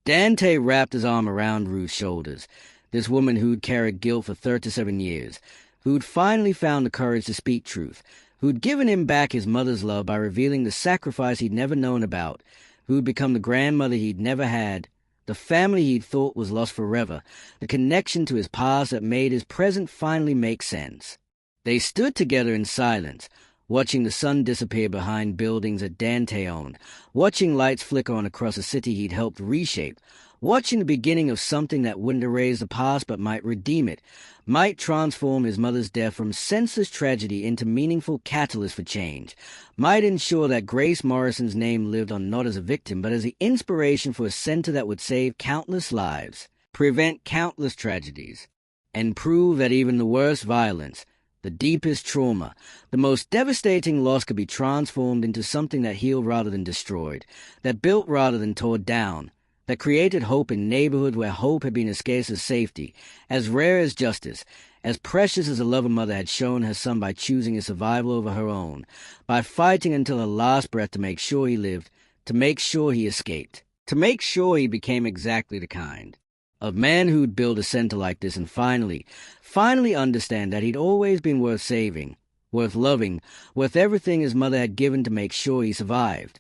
Dante wrapped his arm around Ruth's shoulders, this woman who'd carried guilt for 37 years, who'd finally found the courage to speak truth, who'd given him back his mother's love by revealing the sacrifice he'd never known about, who'd become the grandmother he'd never had, the family he'd thought was lost forever, the connection to his past that made his present finally make sense. They stood together in silence, watching the sun disappear behind buildings that Dante owned, watching lights flicker on across a city he'd helped reshape, watching the beginning of something that wouldn't erase the past but might redeem it, might transform his mother's death from senseless tragedy into meaningful catalyst for change, might ensure that Grace Morrison's name lived on not as a victim but as the inspiration for a center that would save countless lives, prevent countless tragedies, and prove that even the worst violence, the deepest trauma, the most devastating loss could be transformed into something that healed rather than destroyed, that built rather than tore down, that created hope in neighborhood where hope had been as scarce as safety, as rare as justice, as precious as a lover mother had shown her son by choosing his survival over her own, by fighting until her last breath to make sure he lived, to make sure he escaped, to make sure he became exactly the kind of man who'd build a center like this and finally understand that he'd always been worth saving, worth loving, worth everything his mother had given to make sure he survived.